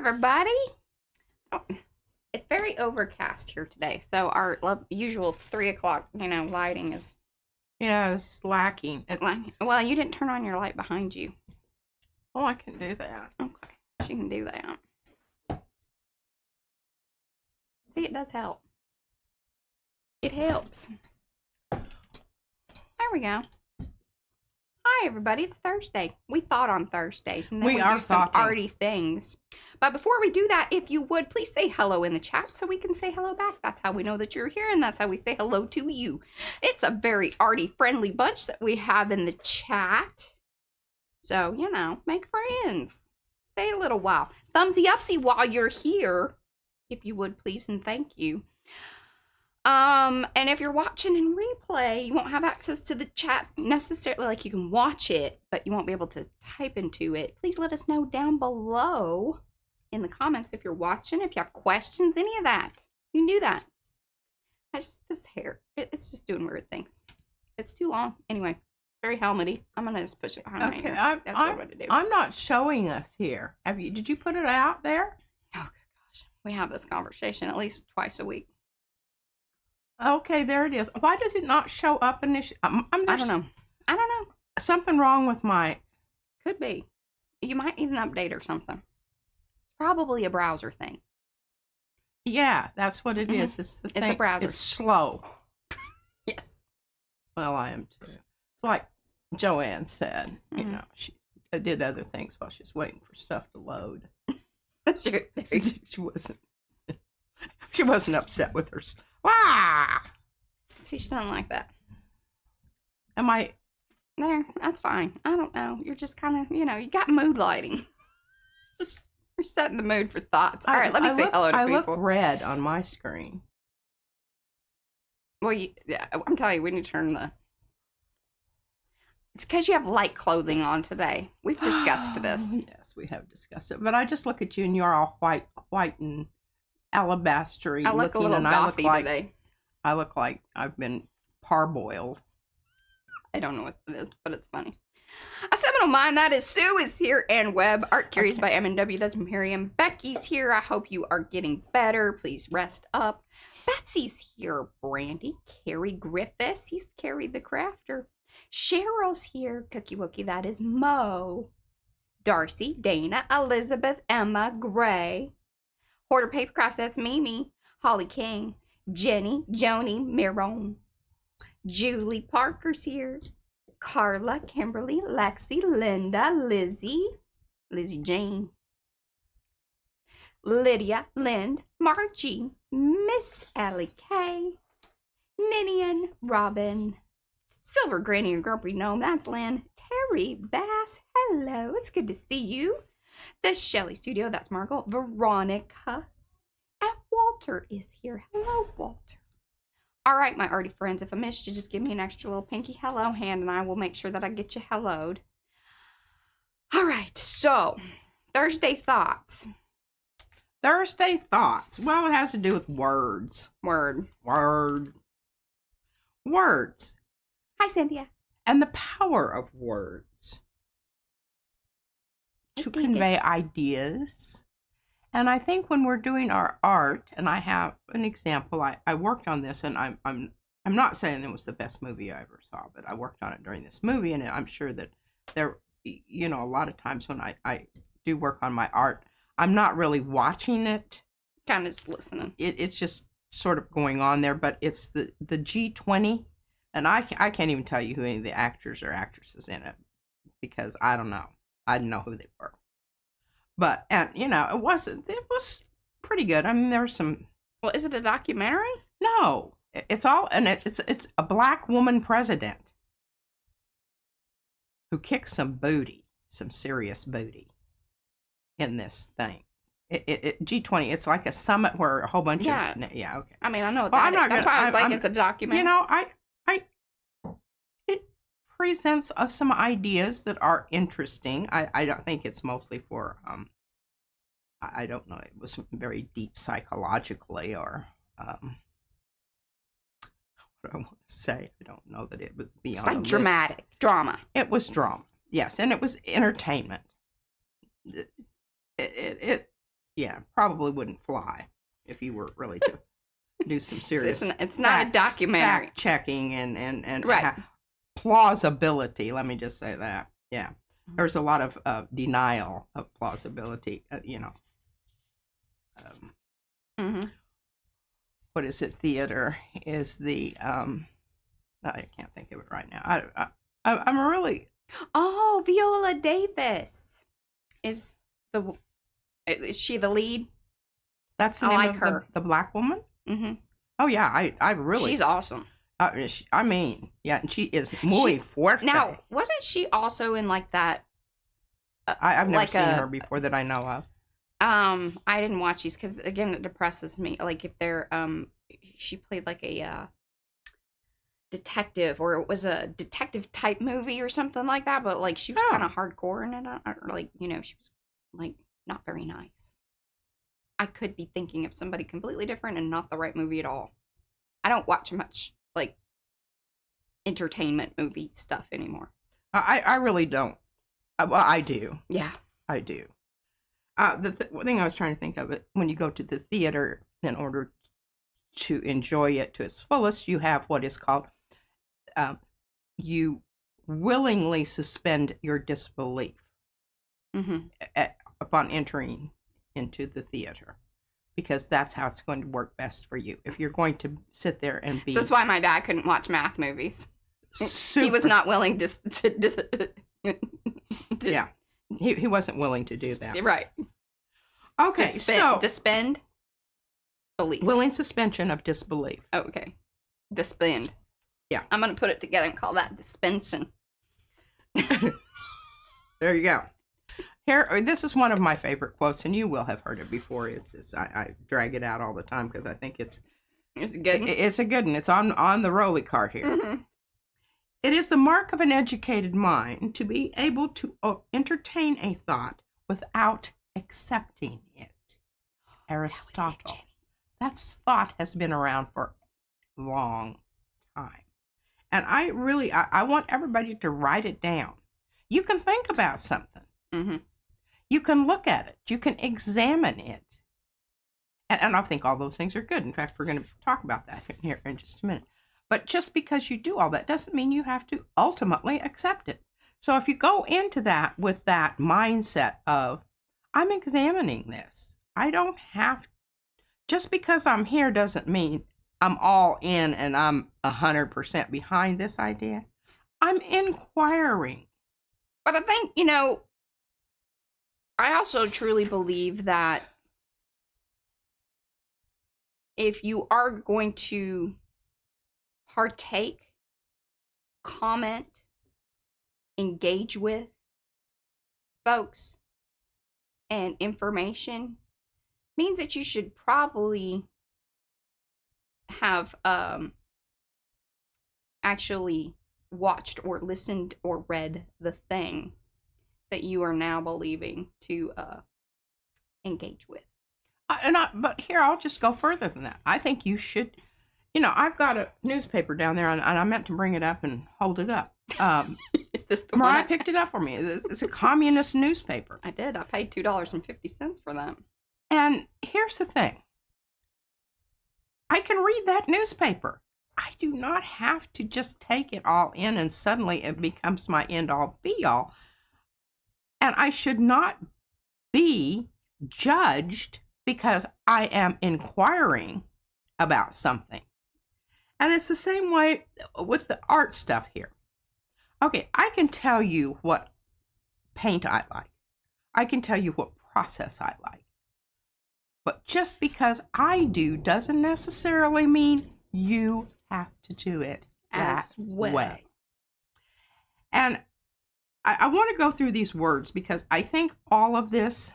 everybody. Oh, it's very overcast here today, so our usual 3 o'clock, lighting is... Yeah, it's lacking. Well, you didn't turn on your light behind you. Oh, I can do that. Okay, she can do that. See, it does help. It helps. There we go. Hi, everybody. It's Thursday. We thought on Thursdays, and then we do some arty things. But before we do that, if you would, please say hello in the chat so we can say hello back. That's how we know that you're here, and that's how we say hello to you. It's a very arty-friendly bunch that we have in the chat. So, make friends. Stay a little while. Thumbsy-upsy while you're here, if you would, please, and thank you. And if you're watching in replay, you won't have access to the chat necessarily, like you can watch it, but you won't be able to type into it. Please let us know down below in the comments if you're watching, if you have questions, any of that. You can do that. This hair, it's just doing weird things. It's too long. Anyway, very helmety. I'm going to just push it behind my ear. That's what I'm going to do. I'm not showing us here. Did you put it out there? Oh, gosh. We have this conversation at least twice a week. Okay, there it is. Why does it not show up initially? I don't know. Something wrong with my... Could be. You might need an update or something. Probably a browser thing. Yeah, that's what it is. It's the thing. It's a browser. It's slow. Yes. Well, I am too. It's like Joanne said. She did other things while she's waiting for stuff to load. Sure. She wasn't upset with her. Wow. See, she doesn't like that. Am I? There, that's fine. I don't know. You're just kind of, you got mood lighting. You're setting the mood for thoughts. All right, let me say hello to people. I look red on my screen. Well, I'm telling you, we need to turn the... It's because you have light clothing on today. We've discussed this. Yes, we have discussed it. But I just look at you and you're all white and alabaster-y I look a little gothy today. I look like I've been parboiled. I don't know what it is, but it's funny. A seminal mind, that is Sue is here, and Webb. Art Curious by M&W, that's Miriam. Becky's here. I hope you are getting better. Please rest up. Betsy's here. Brandy. Carrie Griffiths. He's Carrie the Crafter. Cheryl's here. Cookie Wookie, that is Mo. Darcy, Dana, Elizabeth, Emma, Gray. Hoarder Paper Crafts, that's Mimi. Holly King. Jenny, Joni, Miron. Julie Parker's here. Carla, Kimberly, Lexi, Linda, Lizzie Jane. Lydia, Lind, Margie, Miss Ellie K. Ninian, Robin. Silver Granny and Grumpy Gnome, that's Lynn. Terry Bass, hello, it's good to see you. The Shelley Studio, that's Margot. Veronica. And Walter is here. Hello, Walter. All right, my arty friends, if I missed you, just give me an extra little pinky hello hand, and I will make sure that I get you helloed. All right, so, Thursday thoughts. Thursday thoughts. Well, it has to do with words. Words. Hi, Cynthia. And the power of words to convey ideas. And I think when we're doing our art, and I have an example, I worked on this, and I'm not saying it was the best movie I ever saw, but I worked on it during this movie, and I'm sure that there, a lot of times when I do work on my art, I'm not really watching it. Kind of just listening. It's just sort of going on there, but it's the G20, and I can't even tell you who any of the actors or actresses in it, because I don't know. I didn't know who they were. But, and, it was pretty good. I mean, there was some... Well, is it a documentary? No. It's a black woman president who kicks some booty, some serious booty in this thing. G20, it's like a summit where a whole bunch of... Yeah, okay. I mean, I know that's why I was like, it's a documentary. It presents us some ideas that are interesting. I don't think it's mostly for, I don't know, it was very deep psychologically, or, what do I want to say? I don't know that it would be on the list. Dramatic. Drama. It was drama, yes, and it was entertainment. It probably wouldn't fly if you were really to do some serious. It's not a documentary. Fact checking and Right. Plausibility. Let me just say that. Yeah, there's a lot of denial of plausibility. What is it? Theater is the I can't think of it right now. I'm really. Oh, Viola Davis is she the lead? That's the I name like of her. The black woman. Mm-hmm. Oh yeah, I really. She's awesome. I mean, yeah, and she is muy fuerte. Now, wasn't she also in like that? I've never seen her before that I know of. I didn't watch these because again, it depresses me. Like if they're she played like a detective, or it was a detective type movie or something like that. But like she was kind of hardcore in it, or like she was like not very nice. I could be thinking of somebody completely different and not the right movie at all. I don't watch much like entertainment movie stuff anymore. I really don't. Well, I do. Yeah, I do. The thing I was trying to think of it, when you go to the theater in order to enjoy it to its fullest, you have what is called you willingly suspend your disbelief upon entering into the theater, because that's how it's going to work best for you. If you're going to sit there and be... So that's why my dad couldn't watch math movies. He was not willing to yeah, he wasn't willing to do that. Right. Okay, Suspend belief. Willing suspension of disbelief. Oh, okay. Dispend. Yeah. I'm going to put it together and call that dispensing. There you go. Here, this is one of my favorite quotes, and you will have heard it before. I drag it out all the time because I think it's good. It's a good one. It's on the rolly cart here. Mm-hmm. It is the mark of an educated mind to be able to entertain a thought without accepting it. Aristotle. That thought has been around for a long time. And I want everybody to write it down. You can think about something. Mm-hmm. You can look at it. You can examine it. And I think all those things are good. In fact, we're going to talk about that here in just a minute. But just because you do all that doesn't mean you have to ultimately accept it. So if you go into that with that mindset of, I'm examining this. I don't have, just because I'm here doesn't mean I'm all in and I'm 100% behind this idea. I'm inquiring. But I think, I also truly believe that if you are going to partake, comment, engage with folks and information, means that you should probably have actually watched or listened or read the thing that you are now believing to engage with. But here, I'll just go further than that. I think you should, I've got a newspaper down there, and I meant to bring it up and hold it up. Is this the Mariah one? picked it up for me. It's a communist newspaper. I did. I paid $2.50 for that. And here's the thing. I can read that newspaper. I do not have to just take it all in and suddenly it becomes my end-all be-all. And I should not be judged because I am inquiring about something. And it's the same way with the art stuff here. Okay, I can tell you what paint I like. I can tell you what process I like. But just because I do doesn't necessarily mean you have to do it that way. And I want to go through these words because I think all of this,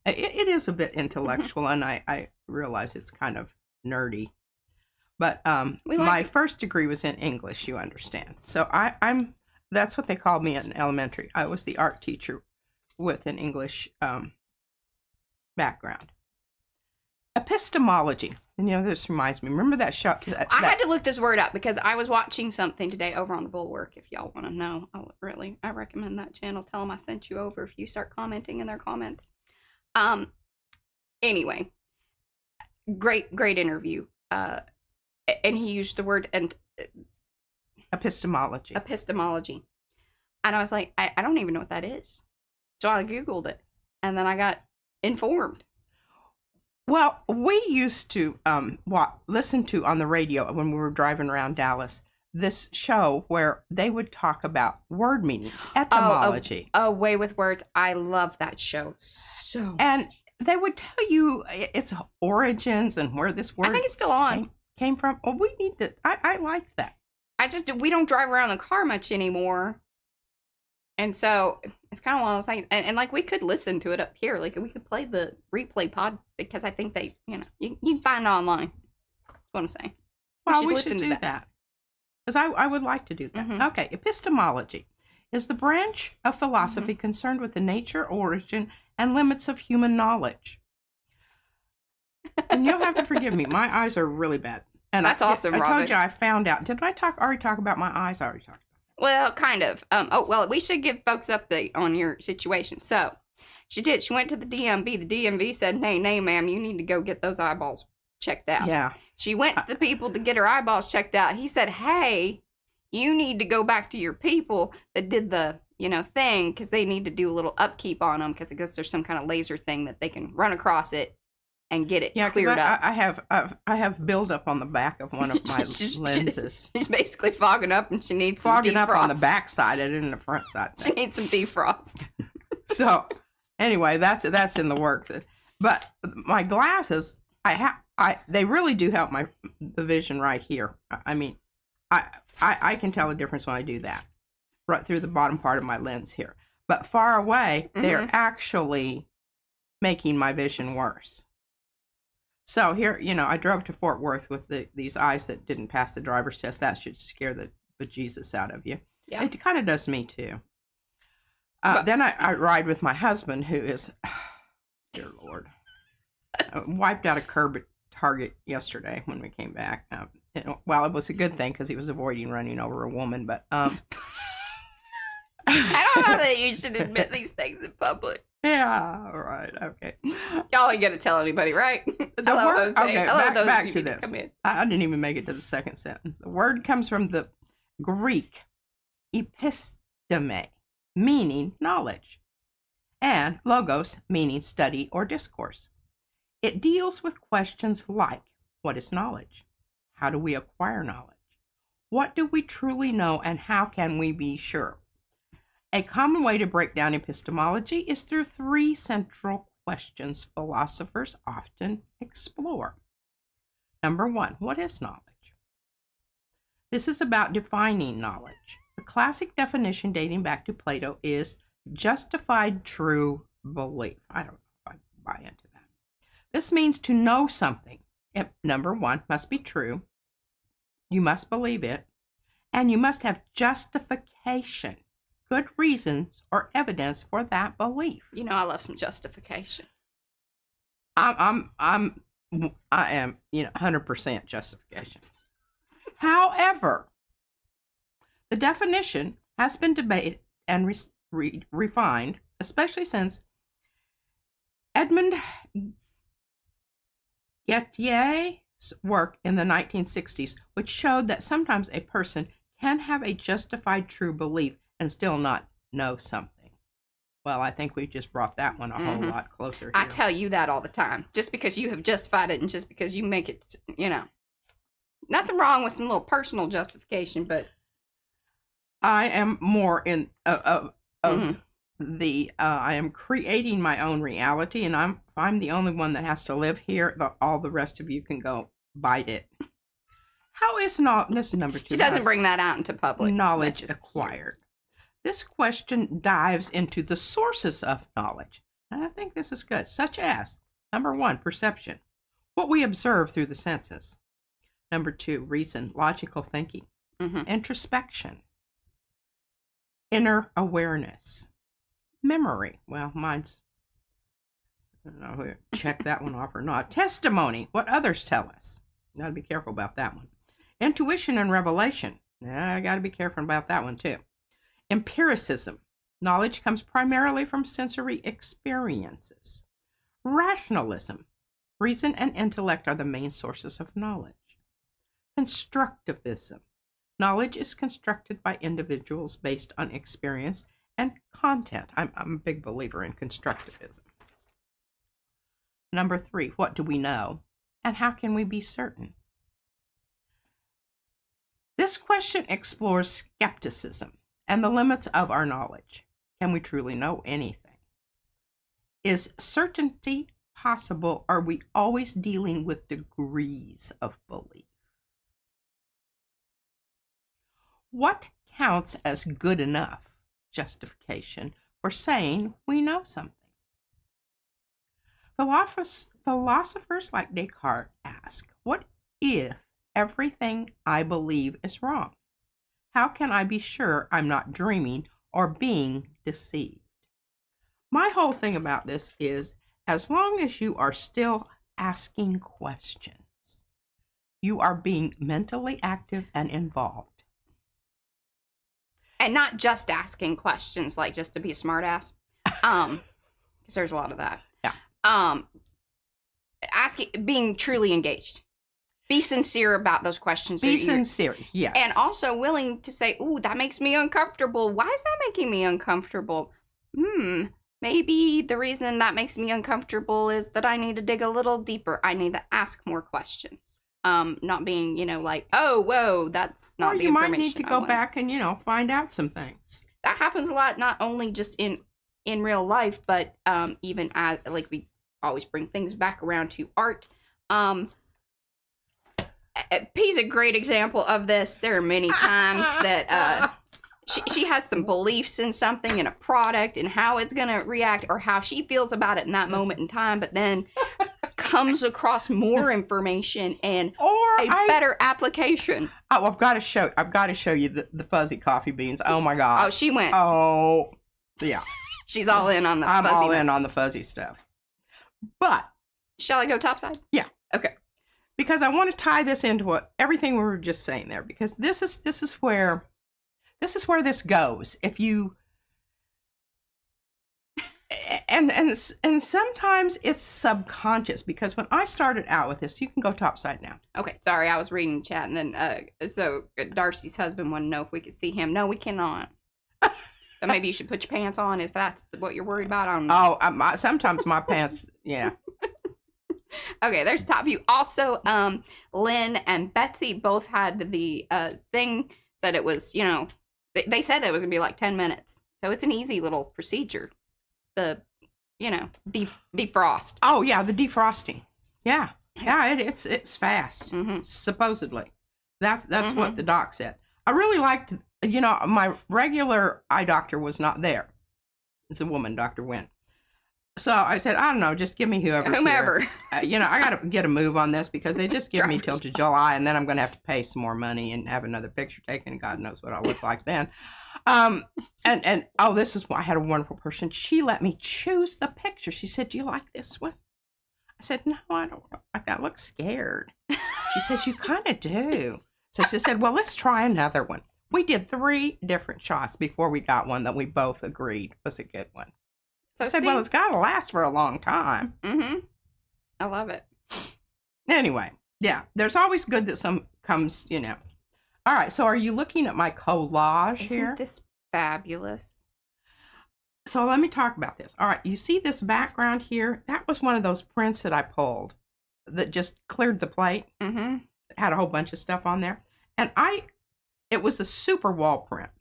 it is a bit intellectual, and I realize it's kind of nerdy. But my first degree was in English, you understand. So I'm that's what they called me in elementary. I was the art teacher with an English background. Epistemology. And this reminds me. Remember that show? I had to look this word up because I was watching something today over on the Bulwark. If y'all want to know, I recommend that channel. Tell them I sent you over if you start commenting in their comments. Anyway, great interview. And he used the word Epistemology. Epistemology. And I was like, I don't even know what that is. So I Googled it. And then I got informed. Well, we used to listen to on the radio when we were driving around Dallas this show where they would talk about word meanings, etymology. A Way with Words. I love that show so. And they would tell you its origins and where this word I think it's still on. Came from. Well, we need to. I like that. We don't drive around in the car much anymore. And so it's kind of one of those things. And like we could listen to it up here. Like we could play the replay pod because I think they, you can find it online. That's what I'm saying. Well, we should do that. Because I would like to do that. Mm-hmm. Okay. Epistemology is the branch of philosophy concerned with the nature, origin, and limits of human knowledge. And you'll have to forgive me. My eyes are really bad. And that's awesome, Robin. I told you I found out. Did I already talk about my eyes? I already talked. Well, kind of. We should give folks update on your situation. So, she did. She went to the DMV. The DMV said, nay, ma'am, you need to go get those eyeballs checked out. Yeah. She went to the people to get her eyeballs checked out. He said, hey, you need to go back to your people that did the, thing, because they need to do a little upkeep on them, because I guess there's some kind of laser thing that they can run across it and get it cleared up. I have buildup on the back of one of my lenses. She's basically fogging up, and she needs some defrost. Fogging up on the back side and in the front side. She needs some defrost. So, anyway, that's in the works. But my glasses, they really do help the vision right here. I mean, I can tell the difference when I do that, right through the bottom part of my lens here. But far away, they're actually making my vision worse. So here, I drove to Fort Worth with these eyes that didn't pass the driver's test. That should scare the bejesus out of you. Yeah. It kind of does me too. Then I ride with my husband, who is, dear Lord, wiped out a curb at Target yesterday when we came back. Well, it was a good thing because he was avoiding running over a woman, but I don't know that you should admit these things in public. Yeah, all right, okay. Y'all ain't gonna tell anybody, right? Okay, back to this. I didn't even make it to the second sentence. The word comes from the Greek episteme, meaning knowledge, and logos, meaning study or discourse. It deals with questions like, what is knowledge? How do we acquire knowledge? What do we truly know, and how can we be sure? A common way to break down epistemology is through three central questions philosophers often explore. Number one, what is knowledge? This is about defining knowledge. The classic definition dating back to Plato is justified true belief. I don't know if I buy into that. This means to know something. Number one, must be true. You must believe it. And you must have justification. Good reasons or evidence for that belief. I love some justification. I am 100% justification. However, the definition has been debated and refined, especially since Edmund Getier's work in the 1960s, which showed that sometimes a person can have a justified true belief and still not know something. Well, I think we just brought that one a whole lot closer here. I tell you that all the time. Just because you have justified it and just because you make it, Nothing wrong with some little personal justification, but... I am more in I am creating my own reality, and I'm the only one that has to live here. All the rest of you can go bite it. How is this is number 2. She doesn't bring that out into public. Knowledge acquired. This question dives into the sources of knowledge. And I think this is good, such as, number 1, perception, what we observe through the senses. Number 2, reason, logical thinking. Introspection, inner awareness, memory. Well, mine's, I don't know, check that one off or not. Testimony, what others tell us. You gotta be careful about that one. Intuition and revelation. I gotta be careful about that one too. Empiricism. Knowledge comes primarily from sensory experiences. Rationalism. Reason and intellect are the main sources of knowledge. Constructivism. Knowledge is constructed by individuals based on experience and content. I'm a big believer in constructivism. Number 3, what do we know? And how can we be certain? This question explores skepticism and the limits of our knowledge. Can we truly know anything? Is certainty possible? Are we always dealing with degrees of belief? What counts as good enough justification for saying we know something? Philosophers like Descartes ask, what if everything I believe is wrong? How can I be sure I'm not dreaming or being deceived? My whole thing about this is, as long as you are still asking questions, you are being mentally active and involved. And not just asking questions, like just to be a smartass. Because there's a lot of that. Yeah. Being truly engaged. Be sincere about those questions. Be sincere, yes. And also willing to say, ooh, that makes me uncomfortable. Why is that making me uncomfortable? Maybe the reason that makes me uncomfortable is that I need to dig a little deeper. I need to ask more questions. Not being, like, oh, whoa, that's not the information. Or you might need to go back and, find out some things. That happens a lot, not only just in real life, but even as, like, we always bring things back around to art. P's a great example of this. There are many times that she has some beliefs in something, in a product, and how it's going to react, or how she feels about it in that moment in time, but then comes across more information and better application. Oh, I've got to show you the fuzzy coffee beans. Oh my God. Oh, she went. Oh, yeah. She's all in on the I'm all in on the fuzzy stuff. But shall I go topside? Yeah. Okay. Because I want to tie this into everything we were just saying there, because this is where this goes. If you and sometimes it's subconscious, because when I started out with this, you can go topside now. Okay, sorry, I was reading the chat, and then so Darcy's husband wanted to know if we could see him. No, we cannot. So maybe you should put your pants on if that's what you're worried about. Sometimes my pants, yeah. Okay, there's top view. Also, Lynn and Betsy both had the thing, said it was, they said it was going to be like 10 minutes. So it's an easy little procedure. The, defrost. Oh, yeah, the defrosting. Yeah. Yeah, it's fast, supposedly. That's what the doc said. I really liked, my regular eye doctor was not there. It's a woman, Dr. Wynn. So I said, I don't know, just give me whomever. I got to get a move on this, because they just give me till to July, and then I'm going to have to pay some more money and have another picture taken. God knows what I'll look like then. I had a wonderful person. She let me choose the picture. She said, do you like this one? I said, no, I don't like that. I look scared. She said, you kind of do. So she said, well, let's try another one. We did 3 different shots before we got one that we both agreed was a good one. So I said, well, it's got to last for a long time. Mm-hmm. I love it. Anyway, yeah, there's always good that some comes, All right, so are you looking at my collage here? Isn't this fabulous? So let me talk about this. All right, you see this background here? That was one of those prints that I pulled that just cleared the plate. Mm-hmm. It had a whole bunch of stuff on there. And it was a super wall print.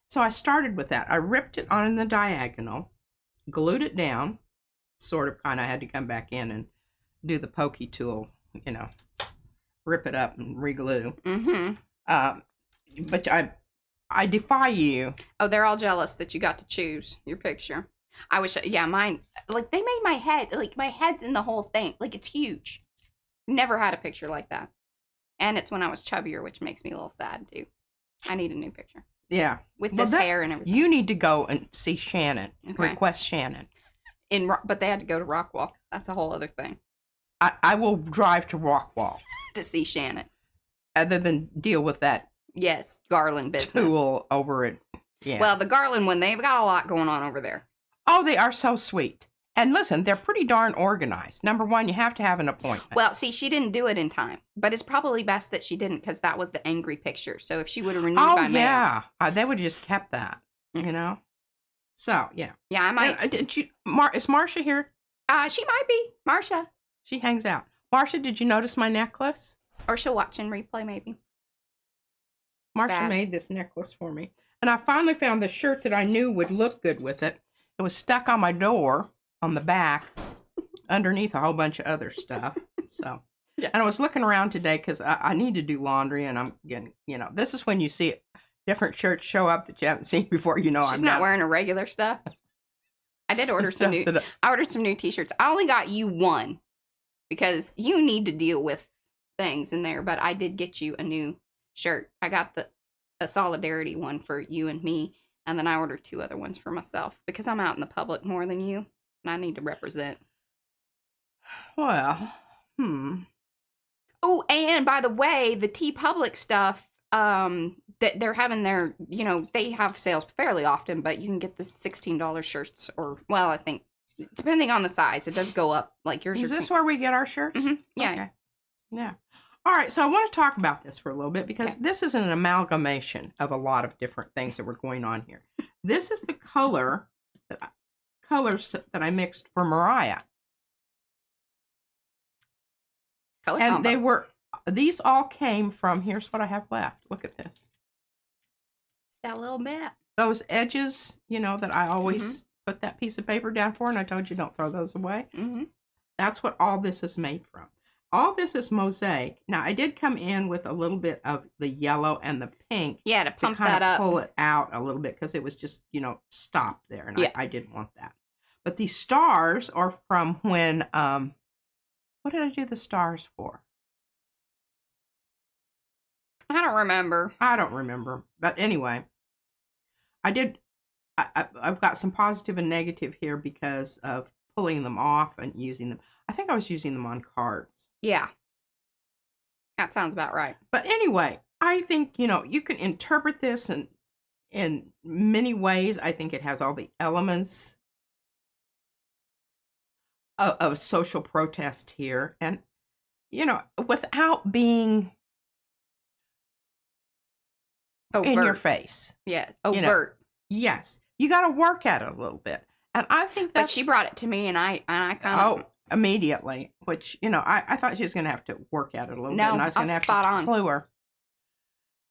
So I started with that. I ripped it on the diagonal, glued it down, sort of kind of had to come back in and do the pokey tool, rip it up and reglue. Mm-hmm. But I defy you. Oh, they're all jealous that you got to choose your picture. I wish, mine, like, they made my head, like, my head's in the whole thing. Like, it's huge. Never had a picture like that. And it's when I was chubbier, which makes me a little sad, too. I need a new picture. Yeah. With this hair and everything. You need to go and see Shannon. Okay. Request Shannon. But they had to go to Rockwall. That's a whole other thing. I will drive to Rockwall. To see Shannon. Other than deal with that. Yes, Garland business. Tool over it. Yeah. Well, the Garland one, they've got a lot going on over there. Oh, they are so sweet. And listen, they're pretty darn organized. Number one, you have to have an appointment. Well, see, she didn't do it in time, but it's probably best that she didn't because that was the angry picture. So if she would have renewed by mail. Yeah. They would have just kept that, you know? So, yeah. Yeah, I might. Is Marcia here? She might be. Marcia. She hangs out. Marcia, did you notice my necklace? Or she'll watch and replay, maybe. Marcia made this necklace for me. And I finally found the shirt that I knew would look good with it. It was stuck on my door on the back underneath a whole bunch of other stuff. So, yeah. And I was looking around today because I need to do laundry, and I'm getting, this is when you see different shirts show up that you haven't seen before. She's not wearing a regular stuff. I did order some new. I ordered some new T-shirts. I only got you one because you need to deal with things in there. But I did get you a new shirt. I got a solidarity one for you and me, and then I ordered 2 other ones for myself because I'm out in the public more than you. And I need to represent. Well, Oh, and by the way, the TeePublic stuff, that they're having their, they have sales fairly often, but you can get the $16 shirts, or, well, I think, depending on the size, it does go up, like yours. Is this where we get our shirts? Mm-hmm. Yeah. Okay. Yeah. All right, so I want to talk about this for a little bit, because this is an amalgamation of a lot of different things that were going on here. This is the colors that I mixed for Mariah. Color and combo. These all came from, here's what I have left. Look at this. That little bit. Those edges, that I always put that piece of paper down for, and I told you don't throw those away. Mm-hmm. That's what all this is made from. All this is mosaic. Now, I did come in with a little bit of the yellow and the pink. Yeah, to pump kind that of up. Pull it out a little bit because it was just, stopped there. And yeah. I didn't want that. But these stars are from when, what did I do the stars for? I don't remember. But anyway, I've got some positive and negative here because of pulling them off and using them. I think I was using them on cards. Yeah. That sounds about right. But anyway, I think, you can interpret this in many ways. I think it has all the elements of social protest here. And, without being overt. In your face. Yeah, overt. Yes. You got to work at it a little bit. And I think that's... But she brought it to me, and I kind of... Oh, immediately. Which, I thought she was going to have to work at it a little bit. And I was going to have to clue her.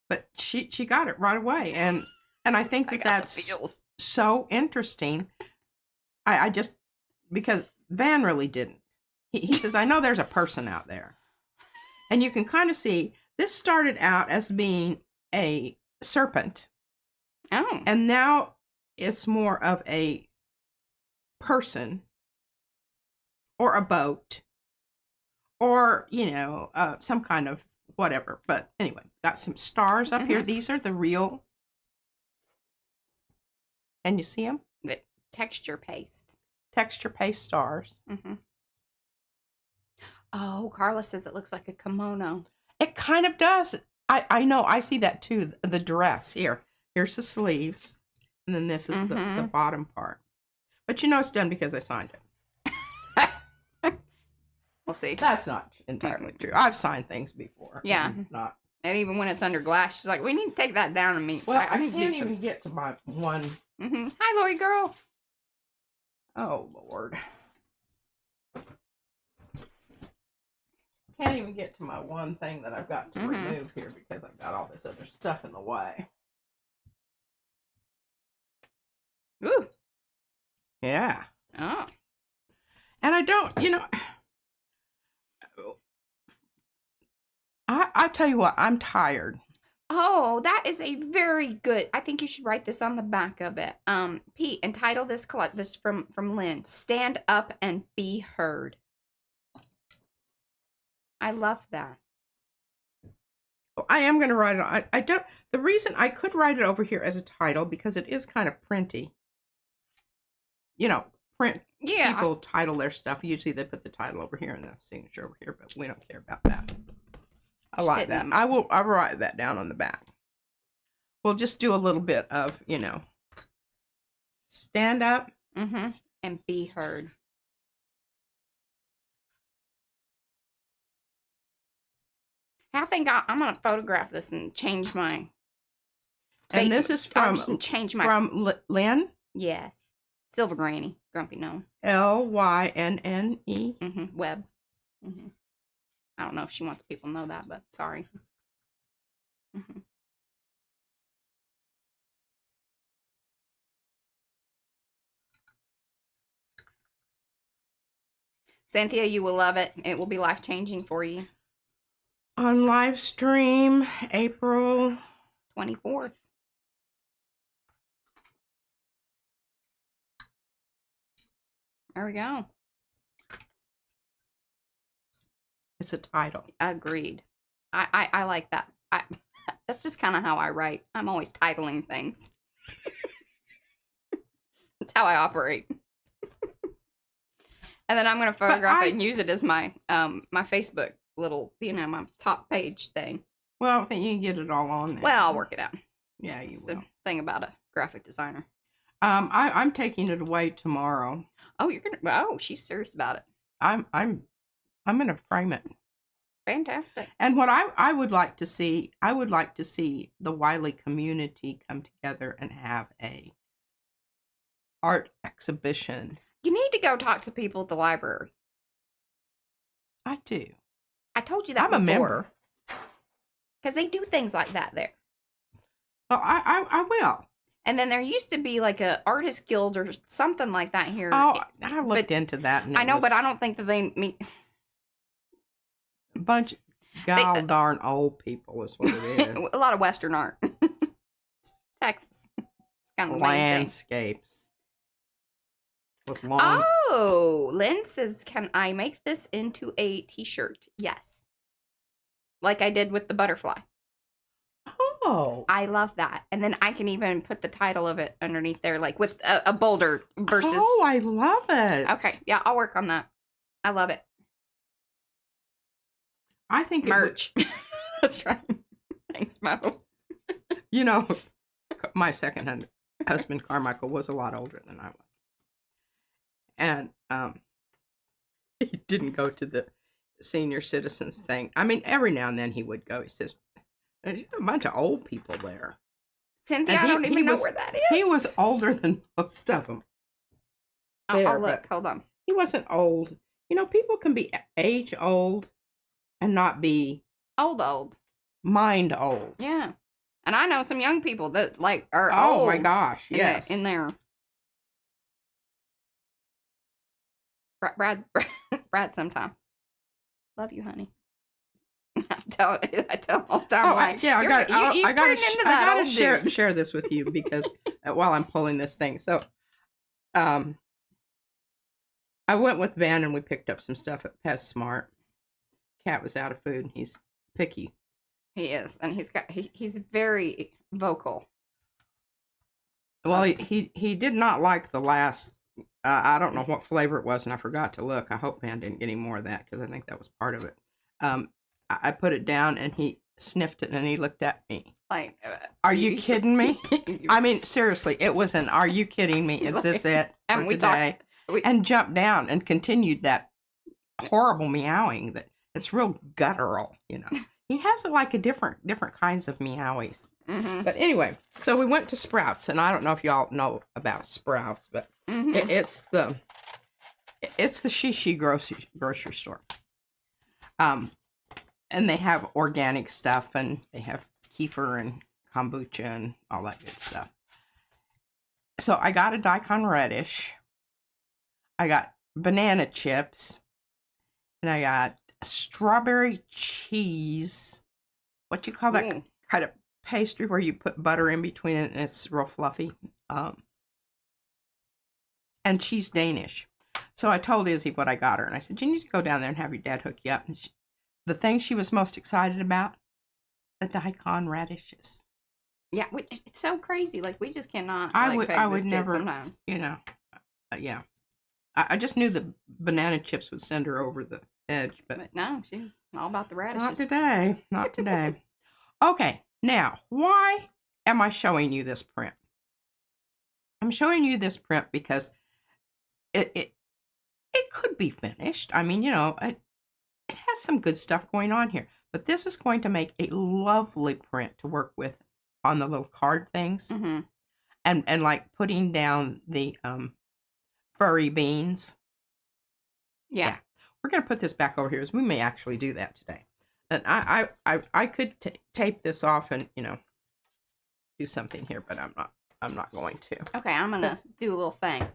But she got it right away. And I think that's so interesting. I just... Because Van really didn't. He says, I know there's a person out there. And you can kind of see, this started out as being a serpent. Oh. And now it's more of a person or a boat or, some kind of whatever. But anyway, got some stars up here. These are the real. And you see them? The texture paste. Texture paste stars. Mm-hmm. Oh, Carla says it looks like a kimono. It kind of does. I know. I see that too. The dress here. Here's the sleeves. And then this is the bottom part. But it's done because I signed it. We'll see. That's not entirely true. I've signed things before. Yeah. Not. And even when it's under glass, she's like, we need to take that down and meet. Well, I can't even get to my one. Hi, Lori girl. Oh, Lord. Can't even get to my one thing that I've got to remove here because I've got all this other stuff in the way. Ooh. Yeah. Oh. And I don't, I tell you what, I'm tired. Oh, that is a very good. I think you should write this on the back of it. Pete, entitle this from Lynn. Stand up and be heard. I love that. I am going to write it. I don't. The reason I could write it over here as a title because it is kind of printy. Print. Yeah. People title their stuff. Usually they put the title over here and the signature over here, but we don't care about that. I like that. I'll write that down on the back. We'll just do a little bit of, stand up. And be heard. I think I'm gonna photograph this and change my. And this is from change my Lynn. Yes, Silver Granny, Grumpy Gnome. Lynne. Webb. I don't know if she wants people to know that, but sorry. Cynthia, you will love it. It will be life-changing for you. On live stream, April 24th. There we go. It's a title. Agreed. I like that. That's just kind of how I write. I'm always titling things. That's how I operate. And then I'm going to photograph it and use it as my my Facebook little, my top page thing. Well, I think you can get it all on there. Well, I'll work it out. Yeah, you It's will. the thing about a graphic designer. I'm taking it away tomorrow. Oh, you're gonna? Oh, she's serious about it. I'm gonna frame it. Fantastic. And what I would like to see, the Wiley community come together and have a art exhibition. You need to go talk to people at the library. I do. I told you that I'm before. a member. Because they do things like that there. Well, I will. And then there used to be like a artist guild or something like that here. Oh, I looked into that. And I know, but I don't think that they meet. A bunch of darn old people is what it is. A lot of Western art. Texas. Kind of landscapes. With long. Oh, Lynn says, can I make this into a t-shirt? Yes. Like I did with the butterfly. Oh. I love that. And then I can even put the title of it underneath there, like with a boulder versus. Oh, I love it. Okay. Yeah, I'll work on that. I love it. I think merch. That's right. Thanks, Mo. My second husband, Carmichael, was a lot older than I was. And he didn't go to the senior citizens thing. I mean, every now and then he would go. He says, there's a bunch of old people there. Cynthia, I don't even know where that is. He was older than most of them. I'll look. Hold on. He wasn't old. People can be age old and not be old. Mind old. Yeah. And I know some young people that are old. Oh my gosh, yes. In there. Brad sometimes. Love you, honey. I tell all the time. I gotta share this with you because while I'm pulling this thing. So, I went with Van and we picked up some stuff at PetSmart. Cat was out of food and he's picky. He is, and he's very vocal. Well, he did not like the last. I don't know what flavor it was, and I forgot to look. I hope Van didn't get any more of that because I think that was part of it. I put it down, and he sniffed it, and he looked at me. Like, are you kidding me? I mean, seriously, it was an, are you kidding me? Is this it for today? And jumped down and continued that horrible meowing that it's real guttural, He has a different kinds of meowies. Mm-hmm. But anyway, so we went to Sprouts, and I don't know if y'all know about Sprouts, but it's the Shishi grocery store. And they have organic stuff, and they have kefir and kombucha and all that good stuff. So I got a daikon radish. I got banana chips, and I got strawberry cheese. What you call that kind of pastry where you put butter in between it and it's real fluffy. And cheese Danish. So I told Izzy what I got her, and I said, you need to go down there and have your dad hook you up. And the thing she was most excited about, the daikon radishes. Yeah, it's so crazy. We just cannot. I would never. Sometimes. Yeah. I just knew the banana chips would send her over the edge, but no, she was all about the radishes. Not today. Okay, now why am I showing you this print? I'm showing you this print because it could be finished. I mean, it has some good stuff going on here, But this is going to make a lovely print to work with on the little card things. Mm-hmm. And like putting down the furry beans. Yeah. We're going to put this back over here, as we may actually do that today. And I could tape this off and, you know, do something here, but I'm not going to. Okay, I'm gonna do a little thing.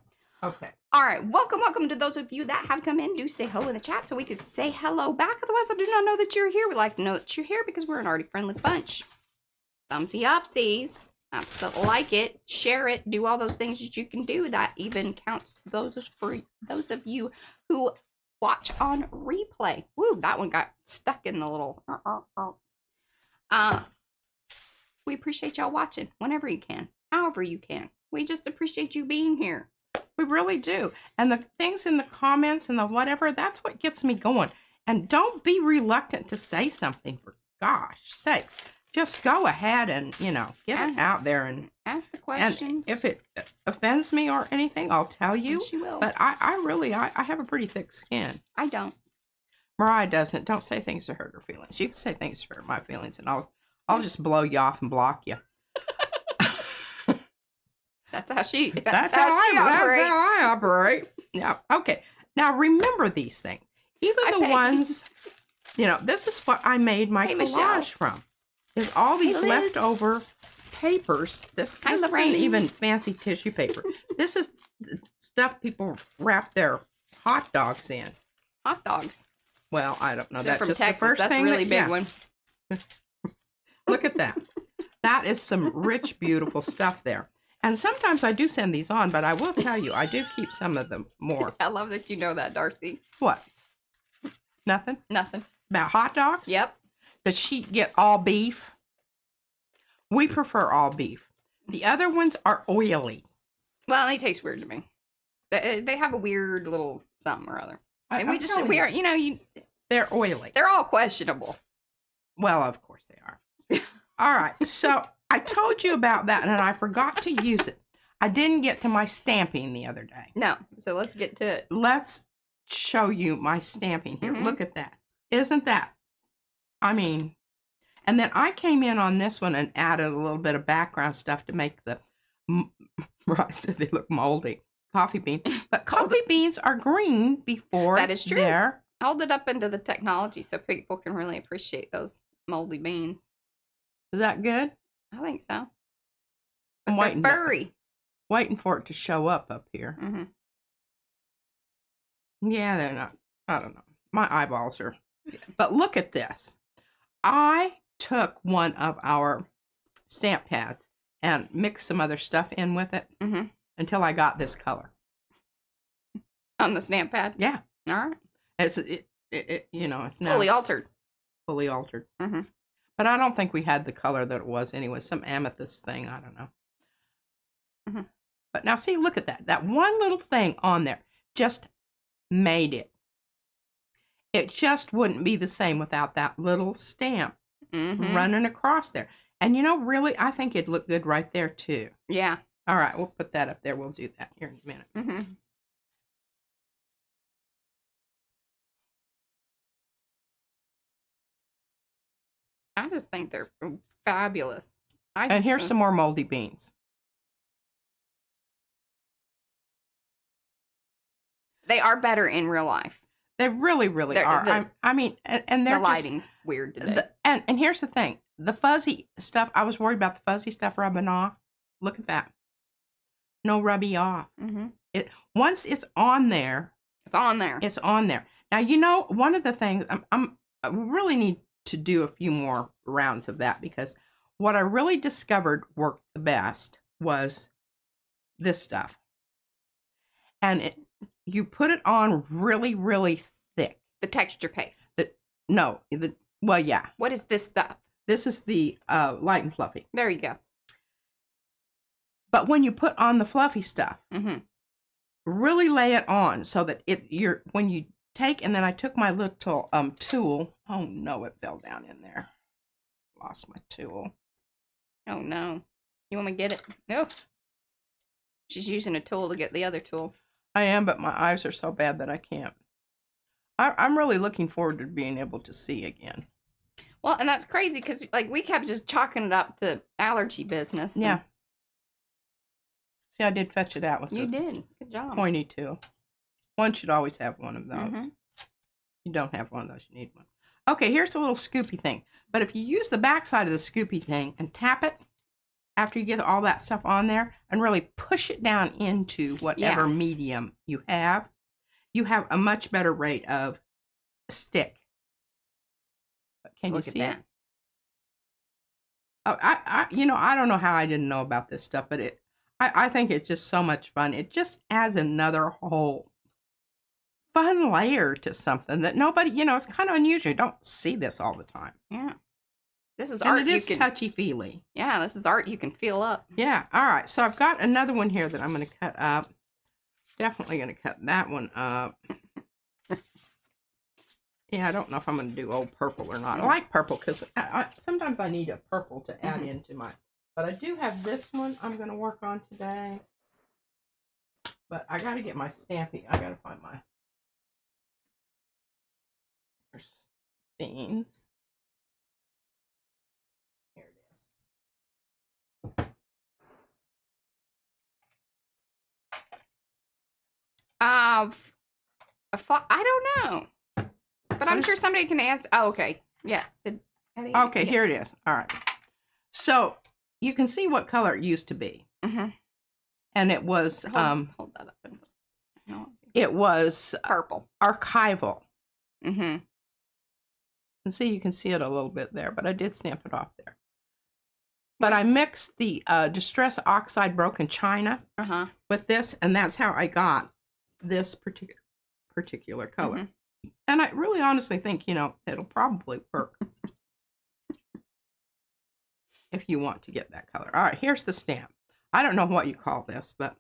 Okay. All right, welcome to those of you that have come in. Do say hello in the chat so we can say hello back. Otherwise, I do not know that you're here. We like to know that you're here because we're an arty friendly bunch. Thumbsy upsies. That's like it. Share it. Do all those things that you can do. That even counts for those of you who watch on replay. Woo, that one got stuck in the little. We appreciate y'all watching whenever you can, however you can. We just appreciate you being here. We really do. And the things in the comments and the whatever, that's what gets me going. And don't be reluctant to say something, for gosh sakes. Just go ahead and, you know, get it out there and ask the questions. And if it offends me or anything, I'll tell you. And she will. But I really have a pretty thick skin. I don't. Mariah doesn't. Don't say things to hurt her feelings. You can say things to hurt my feelings, and I'll just blow you off and block you. That's how she. That's how I operate. Yeah. Okay. Now remember these things. Even the ones, you know, this is what I made my collage from. There's all these leftover papers. This isn't even fancy tissue paper. This is stuff people wrap their hot dogs in. Hot dogs. Well, I don't know. They're That's from just Texas. the first That's thing. a really big one. Look at that. That is some rich, beautiful stuff there. And sometimes I do send these on, but I will tell you, I do keep some of them more. I love that you know that, Darcy. What? Nothing? Nothing. About hot dogs? Yep. Does she get all beef? We prefer all beef. The other ones are oily. Well, they taste weird to me. They have a weird little something or other. They're oily. They're all questionable. Well, of course they are. All right. So I told you about that and I forgot to use it. I didn't get to my stamping the other day. No. So let's get to it. Let's show you my stamping here. Mm-hmm. Look at that. Isn't that? I mean, and then I came in on this one and added a little bit of background stuff to make the, I said they look moldy, coffee beans. But coffee beans are green before that is true. They're... Hold it up into the technology so people can really appreciate those moldy beans. Is that good? I think so. I'm waiting, furry. Waiting for it to show up here. Mm-hmm. Yeah, they're not. I don't know. My eyeballs are. Yeah. But look at this. I took one of our stamp pads and mixed some other stuff in with it until I got this color. On the stamp pad? Yeah. All right. It's you know, it's now fully altered. Fully altered. Mm-hmm. But I don't think we had the color that it was anyway. Some amethyst thing. I don't know. Mm-hmm. But now see, look at that. That one little thing on there just made it. It just wouldn't be the same without that little stamp running across there. And you know, really, I think it'd look good right there too. Yeah. All right, we'll put that up there. We'll do that here in a minute. Mm-hmm. I just think they're fabulous. And here's some more moldy beans. They are better in real life. They really, really are. I mean, and they're the lighting's weird today. And here's the thing. The fuzzy stuff, I was worried about the fuzzy stuff rubbing off. Look at that. No rubby off. Mm-hmm. Once it's on there. It's on there. It's on there. Now, you know, one of the things, I really need to do a few more rounds of that because what I really discovered worked the best was this stuff. And you put it on really, really thick. The texture paste. Well, yeah. What is this stuff? This is the light and fluffy. There you go. But when you put on the fluffy stuff, really lay it on so that when you take, and then I took my little tool. Oh no, it fell down in there. Lost my tool. Oh no. You want me to get it? No. She's using a tool to get the other tool. I am, but my eyes are so bad that I can't. I'm really looking forward to being able to see again. Well, and that's crazy because like we kept just chalking it up to allergy business. Yeah. See, I did fetch it out with You did. Good job. pointy too. One should always have one of those. Mm-hmm. You don't have one of those, you need one. Okay, here's a little scoopy thing. But if you use the back side of the scoopy thing and tap it after you get all that stuff on there and really push it down into whatever medium you have a much better rate of stick. But can you see it? Oh, I don't know how I didn't know about this stuff, but I think it's just so much fun. It just adds another whole fun layer to something that nobody, it's kind of unusual. You don't see this all the time. Yeah. This is and art. It is touchy-feely. Yeah, this is art you can feel up. Yeah. All right. So I've got another one here that I'm going to cut up. Definitely going to cut that one up. Yeah, I don't know if I'm going to do old purple or not. I like purple because sometimes I need a purple to add into my... But I do have this one I'm going to work on today. But I got to get my Stampy. I got to find my... beans. Here it is. I don't know. But I'm sure somebody can answer. Oh, okay. Yes. Okay, here it is. All right. So you can see what color it used to be. Mm-hmm. And it was hold that up. No. It was purple. Archival. Mm-hmm. And see, you can see it a little bit there, but I did stamp it off there. But I mixed the Distress Oxide Broken China with this, and that's how I got this particular color. Mm-hmm. And I really honestly think, it'll probably work if you want to get that color. All right, here's the stamp. I don't know what you call this, but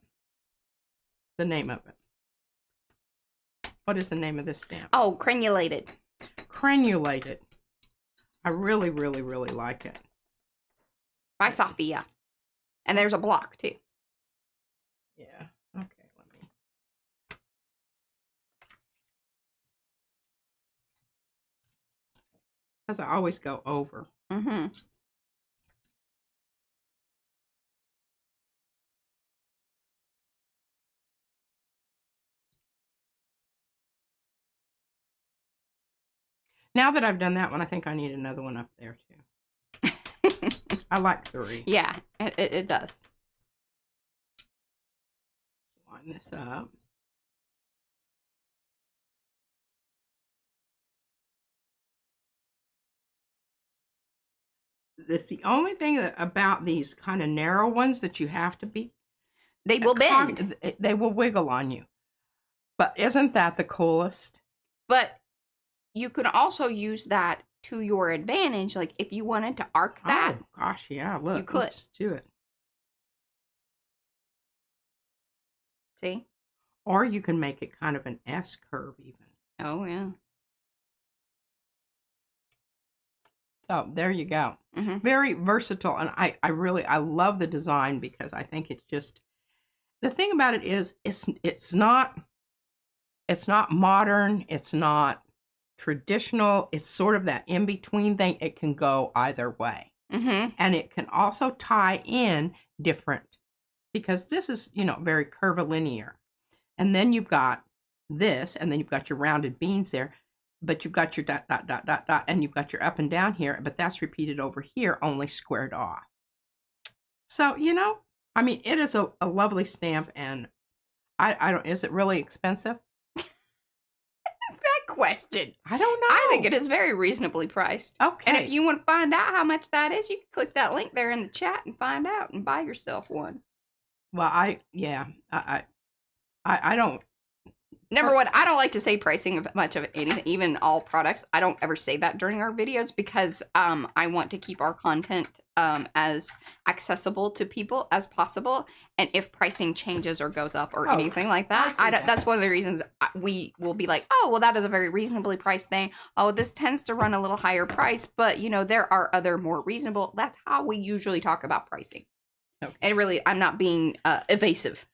the name of it. What is the name of this stamp? Oh, Crenulated. Crenulated. I really, really, really like it. By Sophia. And there's a block, too. Yeah. Okay, let me... Because I always go over. Mm-hmm. Now that I've done that one, I think I need another one up there, too. I like 3. Yeah, it does. Line this up. That's the only thing about these kind of narrow ones that you have to be. They will bend. They will wiggle on you. But isn't that the coolest? But you can also use that to your advantage. Like if you wanted to arc that. Oh, gosh, yeah. Look, you could. Let's just do it. See? Or you can make it kind of an S curve even. Oh, yeah. So there you go. Mm-hmm. Very versatile. And I love the design because I think it's just, the thing about it is it's not modern. It's not traditional. It's sort of that in-between thing. It can go either way. Mm-hmm. And it can also tie in different, because this is, very curvilinear. And then you've got this, and then you've got your rounded beans there. But you've got your dot, dot, dot, dot, dot, and you've got your up and down here, but that's repeated over here, only squared off. So, it is a lovely stamp, and I don't, is it really expensive? That question. I don't know. I think it is very reasonably priced. Okay. And if you want to find out how much that is, you can click that link there in the chat and find out and buy yourself one. Well, I don't. Number one, I don't like to say pricing of much of anything, even all products. I don't ever say that during our videos because I want to keep our content as accessible to people as possible. And if pricing changes or goes up or anything like that, that's one of the reasons we will be like, oh, well, that is a very reasonably priced thing. Oh, this tends to run a little higher price, but, there are other more reasonable. That's how we usually talk about pricing. Okay. And really, I'm not being evasive.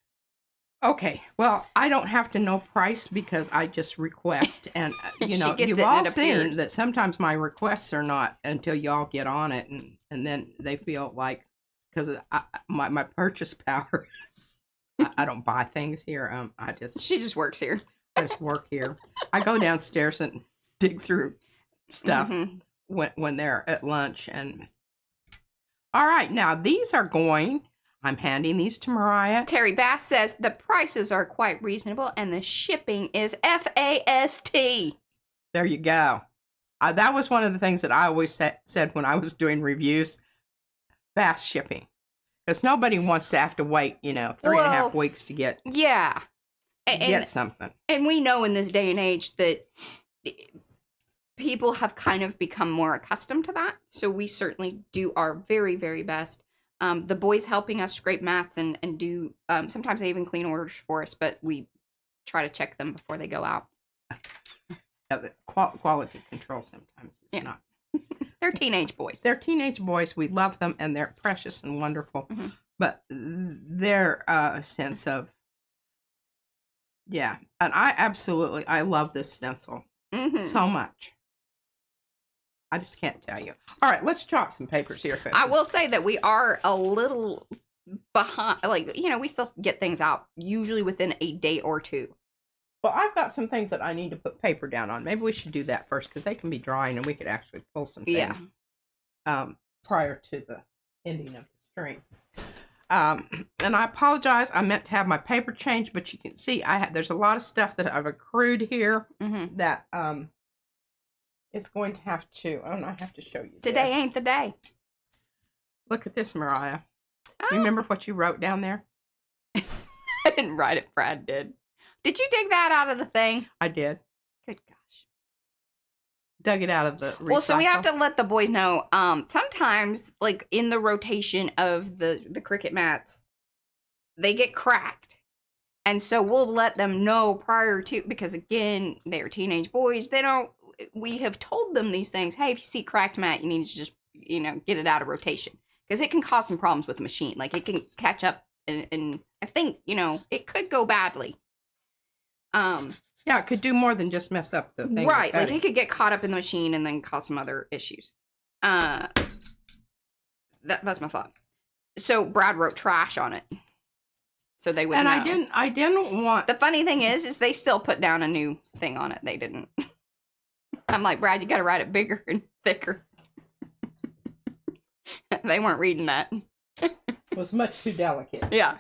Okay, well, I don't have to know price because I just request, and She gets you've it and all it seen appears. that sometimes my requests are not until y'all get on it, and then they feel like because my purchase power is I don't buy things here. She just works here. I just work here. I go downstairs and dig through stuff when they're at lunch. And all right, now these are going. I'm handing these to Mariah. Terry Bass says the prices are quite reasonable and the shipping is FAST. There you go. That was one of the things that I always said when I was doing reviews. Fast shipping. Because nobody wants to have to wait, 3.5 weeks to get something. And we know in this day and age that people have kind of become more accustomed to that. So we certainly do our very, very best. The boys helping us scrape mats and do, sometimes they even clean orders for us, but we try to check them before they go out. Yeah, the quality control sometimes is not. They're teenage boys. They're teenage boys. We love them, and they're precious and wonderful. Mm-hmm. But their sense of, and I love this stencil so much. I just can't tell you. All right, let's chop some papers here. Folks. I will say that we are a little behind. We still get things out usually within a day or two. Well, I've got some things that I need to put paper down on. Maybe we should do that first because they can be drying and we could actually pull some things prior to the ending of the stream. And I apologize. I meant to have my paper changed, but you can see there's a lot of stuff that I've accrued here that is going to have to. Oh, no, I have to show you. Today ain't the day. Look at this, Mariah. Oh. You remember what you wrote down there? I didn't write it. Brad did. Did you dig that out of the thing? I did. Good gosh. Dug it out of the recycle. Well, so we have to let the boys know, sometimes, like, in the rotation of the Cricut mats, they get cracked. And so we'll let them know prior to, because, again, they're teenage boys. We have told them these things. Hey, if you see cracked mat, you need to just, get it out of rotation. Because it can cause some problems with the machine. Like, it can catch up, and I think, it could go badly. Yeah, it could do more than just mess up the thing. Right, like it could get caught up in the machine and then cause some other issues. That's my thought. So Brad wrote trash on it, so they would. And know. I didn't want. The funny thing is they still put down a new thing on it. They didn't. I'm like, Brad, you got to write it bigger and thicker. They weren't reading that. It was much too delicate. Yeah.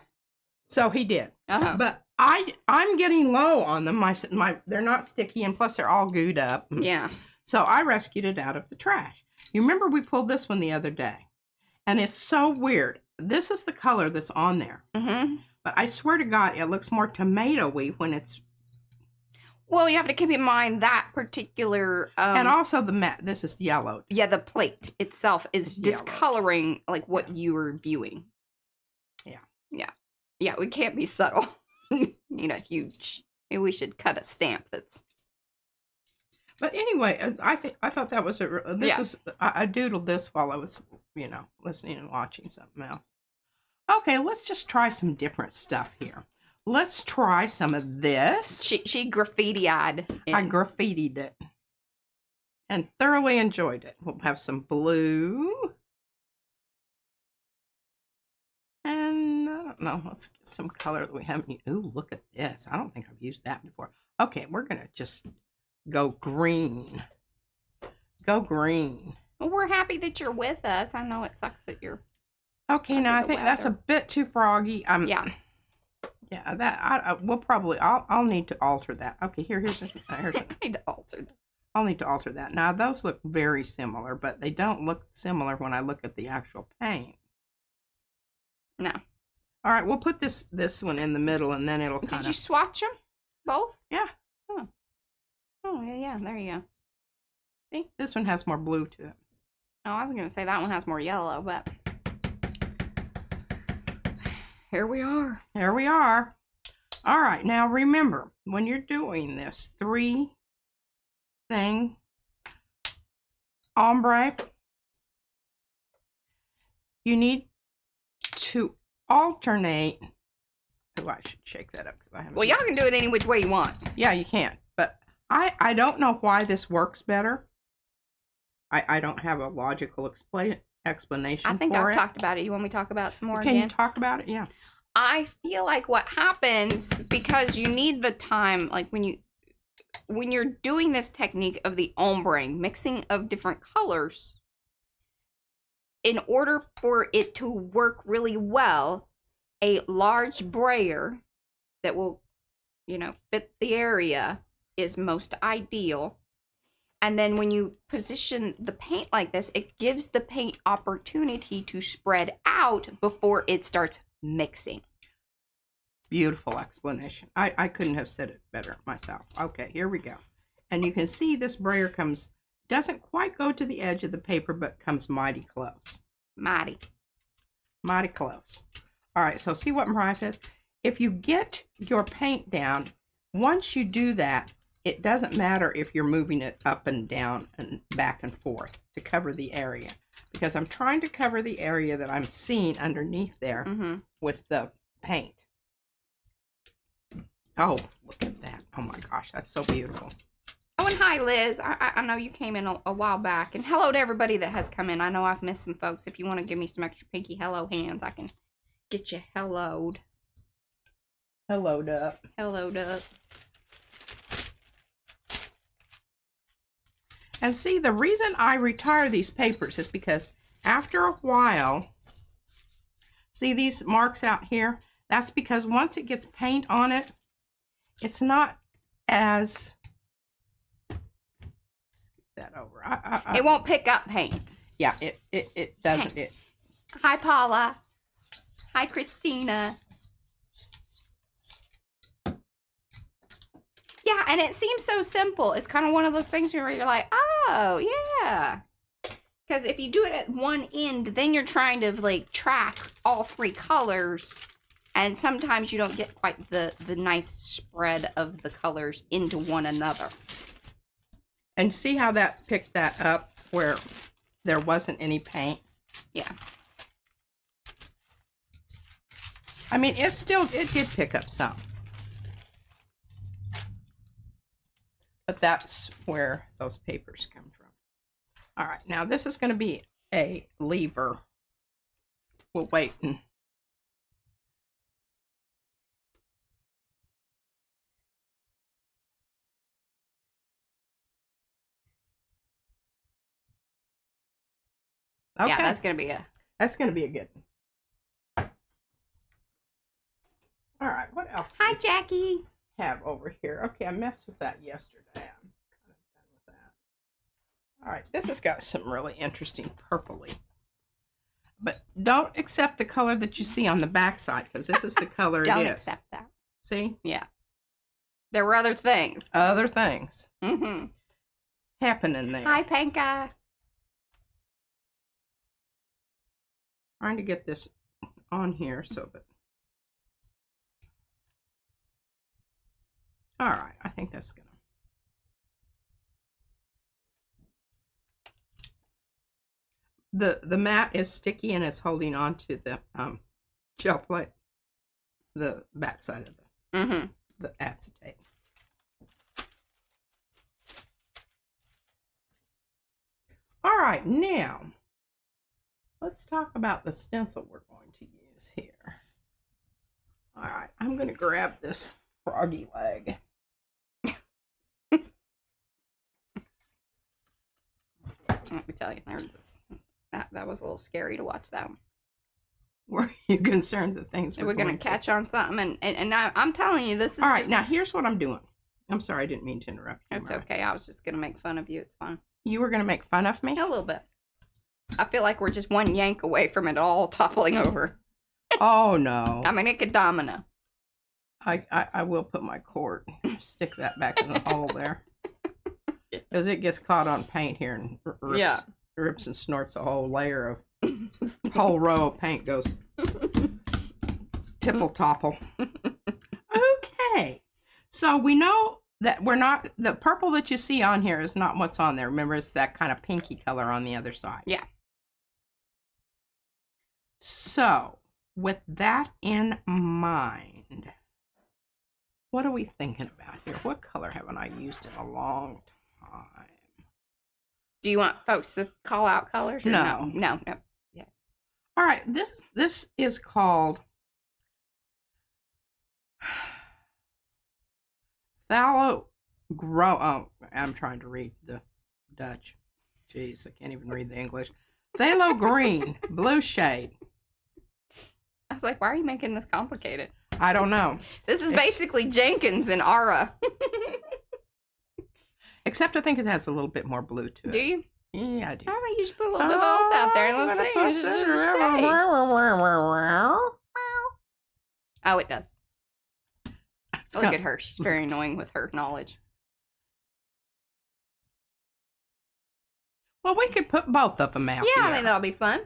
So he did. But I'm getting low on them. They're not sticky, and plus they're all gooed up. Yeah. So I rescued it out of the trash. You remember we pulled this one the other day, and it's so weird. This is the color that's on there. But I swear to God, it looks more tomato-y when it's. Well, you have to keep in mind that particular. And also the mat. This is yellowed. Yeah, the plate itself is discoloring like what you were viewing. Yeah. Yeah. Yeah, we can't be subtle. Huge. Maybe we should cut a stamp that's. But anyway, I thought that was I doodled this while I was, listening and watching something else. Okay, let's just try some different stuff here. Let's try some of this. She graffiti-eyed. I graffitied it and thoroughly enjoyed it. We'll have some blue. And I don't know, let's get some color that we haven't. Ooh, look at this. I don't think I've used that before. Okay, we're going to just go green. Go green. Well, we're happy that you're with us. I know it sucks that you're. Okay, now I think that's a bit too froggy. Yeah. Yeah, that we'll probably. I'll need to alter that. Okay, here's. I need to alter that. I'll need to alter that. Now those look very similar, but they don't look similar when I look at the actual paint. No. All right, we'll put this one in the middle, and then it'll kind of. Did you swatch them both? Yeah. Oh yeah. There you go. See, this one has more blue to it. Oh, I was gonna say that one has more yellow, but here we are. Here we are. All right, now remember when you're doing this 3-thing ombre, you need to alternate Oh, I should shake that up because I haven't. Well, y'all can do it any which way you want. Yeah, you can. But I don't know why this works better. I don't have a logical explanation. I think for I've it. talked about it. You want me to talk about it some more Can again? you talk about it? Yeah. I feel like what happens, because you need the time, like when you're doing this technique of the ombre, mixing of different colors, in order for it to work really well, a large brayer that will, fit the area is most ideal. And then when you position the paint like this, it gives the paint opportunity to spread out before it starts mixing. Beautiful explanation. I couldn't have said it better myself. Okay, here we go. And you can see this brayer doesn't quite go to the edge of the paper, but comes mighty close. Mighty close. All right, so see what Mariah says? If you get your paint down, once you do that, it doesn't matter if you're moving it up and down and back and forth to cover the area. Because I'm trying to cover the area that I'm seeing underneath there with the paint. Oh, look at that. Oh my gosh, that's so beautiful. Oh, and hi, Liz. I know you came in a while back. And hello to everybody that has come in. I know I've missed some folks. If you want to give me some extra pinky hello hands, I can get you helloed. Helloed up. Helloed up. And see, the reason I retire these papers is because after a while, see these marks out here? That's because once it gets paint on it, it's not as... that over. It won't pick up paint. Yeah, it doesn't. It. Hi, Paula. Hi, Christina. Yeah, and it seems so simple. It's kind of one of those things where you're like, oh, yeah. Because if you do it at one end, then you're trying to, like, track all three colors. And sometimes you don't get quite the nice spread of the colors into one another. And see how that picked that up where there wasn't any paint? Yeah. I mean, it did pick up some. But that's where those papers come from. All right, now this is going to be a lever. We'll wait and... Okay. Yeah, that's going to be a good one. All right, what else? Hi, Jackie. Have over here. Okay, I messed with that yesterday. I'm kind of done with that. All right, this has got some really interesting purpley. But don't accept the color that you see on the back side, because this is the color it is. Don't accept that. See? Yeah. There were other things. Other things. Mm-hmm. Happening there. Hi, Panka. Trying to get this on here so that... All right, I think that's gonna... The mat is sticky and it's holding on to the gel plate, the back side of the acetate. All right, now let's talk about the stencil we're going to use here. All right, I'm going to grab this froggy leg. Let me tell you, that was a little scary to watch that one. Were you concerned that things were going to catch on something? And now I'm telling you, this is all right. Now here's what I'm doing. I'm sorry, I didn't mean to interrupt you. It's okay. I was just going to make fun of you. It's fine. You were going to make fun of me? A little bit. I feel like we're just one yank away from it all toppling over. Oh no! I mean, it could domino. I will put my cord, stick that back in the hole there, because it gets caught on paint here and rips and snorts a whole layer of whole row of paint goes tipple topple. Okay, so we know that we're not, the purple that you see on here is not what's on there. Remember, it's that kind of pinky color on the other side. Yeah. So with that in mind, what are we thinking about here? What color haven't I used in a long time? Do you want folks to call out colors? Or No. No. Yeah. All right. This is called Phthalo Grow. Oh, I'm trying to read the Dutch. Jeez, I can't even read the English. Phthalo Green, blue shade. I was like, why are you making this complicated? I don't know. This is basically Jenkins and Ara. Except I think it has a little bit more blue to it. Do you? Yeah, I do. I think you should put a little bit of both out there and let's see. Oh, it does. Look at her. She's very annoying with her knowledge. Well, we could put both of them out. Yeah, here. I think that'll be fun.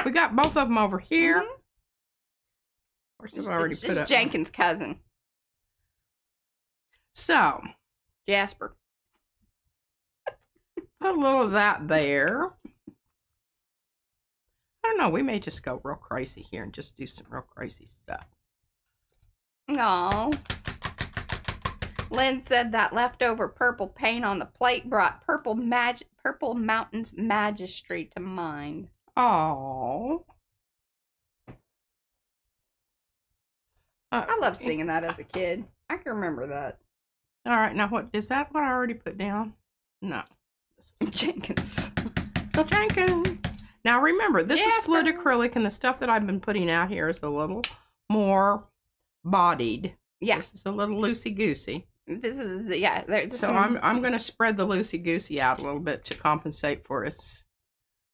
We got both of them over here. Mm-hmm. Of course, I've already It's put just up. Jenkins' cousin, So, Jasper. put a little of that there. I don't know. We may just go real crazy here and just do some real crazy stuff. Aww. Lynn said that leftover purple paint on the plate brought Purple Mountain's Magistry to mind. Oh. I loved singing that as a kid. I can remember that. All right, now what is that? What I already put down? No. Jenkins. Jenkins. Now remember, this is fluid Jasper. acrylic, and the stuff that I've been putting out here is a little more bodied. Yeah. This is a little loosey goosey. This is, yeah. There's So I'm going to spread the loosey goosey out a little bit to compensate for its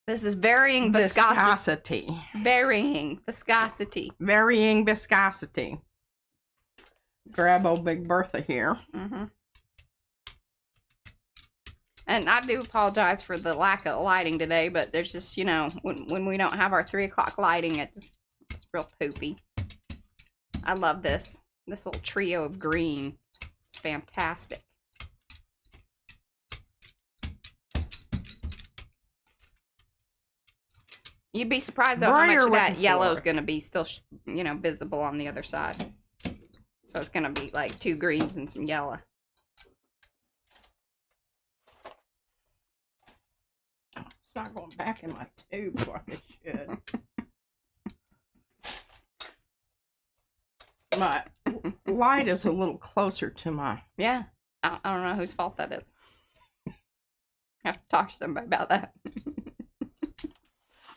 This is varying viscosity. Varying viscosity. Varying viscosity. Grab old Big Bertha here. Mm-hmm. And I do apologize for the lack of lighting today, but there's just, you know, when we don't have our 3 o'clock lighting, it's real poopy. I love this little trio of green. It's fantastic. You'd be surprised though how much of that yellow is going to be still, you know, visible on the other side. So it's going to be like 2 greens and some yellow. It's not going back in my tube like it should. My light is a little closer to my... Yeah. I don't know whose fault that is. I have to talk to somebody about that.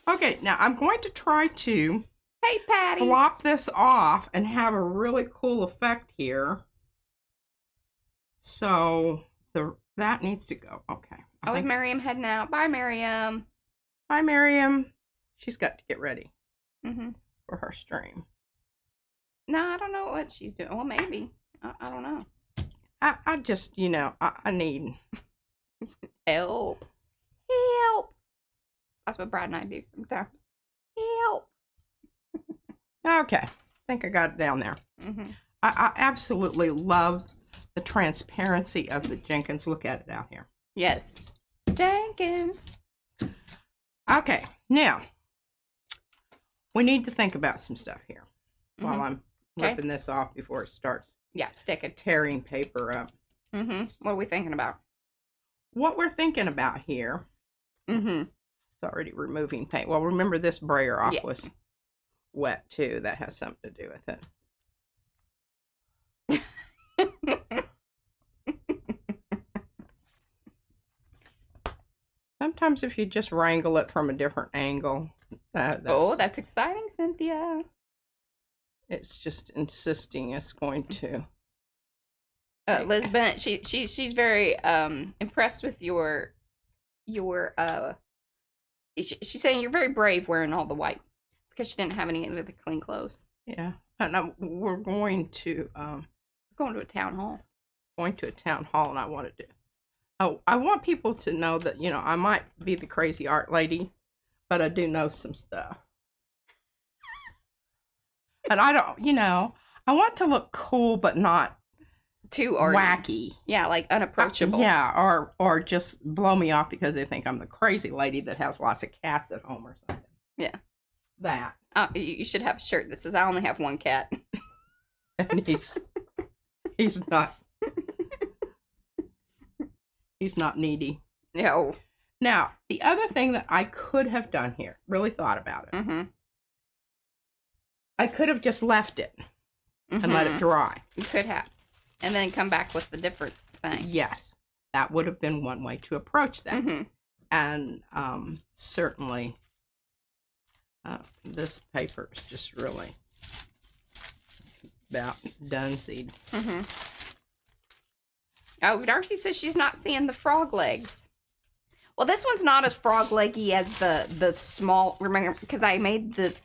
Okay, now I'm going to try to Hey, Patty. flop this off and have a really cool effect here. So that needs to go. Okay. Oh, is Miriam heading out? Bye, Miriam. Bye, Miriam. She's got to get ready Mm-hmm. for her stream. No, I don't know what she's doing. Well, maybe. I don't know. I just, you know, I need... Help. Help. That's what Brad and I do sometimes. Help. Okay. I think I got it down there. Mm-hmm. I absolutely love the transparency of the Jenkins. Look at it out here. Yes. Jenkins. Okay. Now, we need to think about some stuff here while I'm ripping this off before it starts. Yeah, stick it. Tearing paper up. Mm-hmm. What are we thinking about? What we're thinking about here. Mm-hmm. It's already removing paint. Well, remember this brayer off Yeah. was wet too. That has something to do with it. Sometimes if you just wrangle it from a different angle. That's exciting, Cynthia. It's just insisting it's going to. Liz Bennett, she's very impressed with your she's saying you're very brave wearing all the white. It's because she didn't have any of the clean clothes. Yeah, and we're going to Going to a town hall. And I wanted to. Oh, I want people to know that, you know, I might be the crazy art lady, but I do know some stuff. And I don't, you know, I want to look cool, but not Too arty. wacky. Yeah, like unapproachable. Yeah, or just blow me off because they think I'm the crazy lady that has lots of cats at home or something. Yeah. that. You should have a shirt that says, I only have one cat. And he's not needy. No. Now, the other thing that I could have done here, really thought about it. Mm-hmm. I could have just left it and let it dry. You could have. And then come back with the different thing. Yes. That would have been one way to approach that. Mm-hmm. And certainly this paper is just really about done-seed. Mm-hmm. Oh, Darcy says she's not seeing the frog legs. Well, this one's not as frog leggy as the small. Remember, because I made the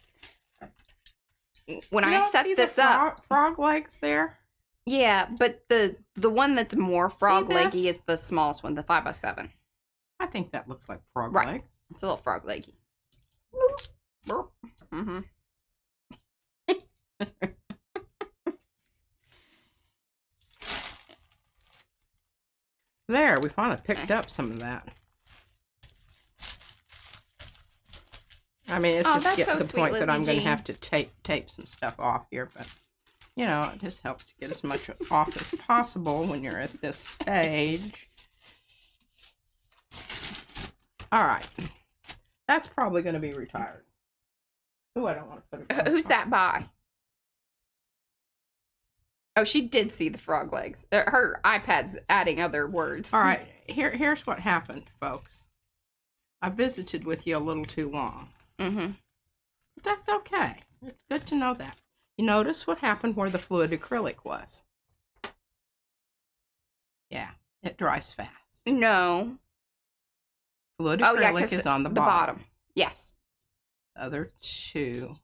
when I set this up. Frog legs there. Yeah, but the one that's more frog leggy is the smallest one, the 5x7. I think that looks like frog right. legs. It's a little frog leggy. Mm-hmm. There, we finally picked up some of that. I mean, it's just getting to the point that I'm going to have to tape some stuff off here, but, you know, it just helps to get as much off as possible when you're at this stage. All right. That's probably going to be retired. Oh, I don't want to put it. Who's that by? Oh, she did see the frog legs. Her iPad's adding other words. All right. Here's what happened, folks. I visited with you a little too long. Mm-hmm. But that's okay. It's good to know that. You notice what happened where the fluid acrylic was? Yeah, it dries fast. No. Fluid acrylic is on the bottom. Yes. The other two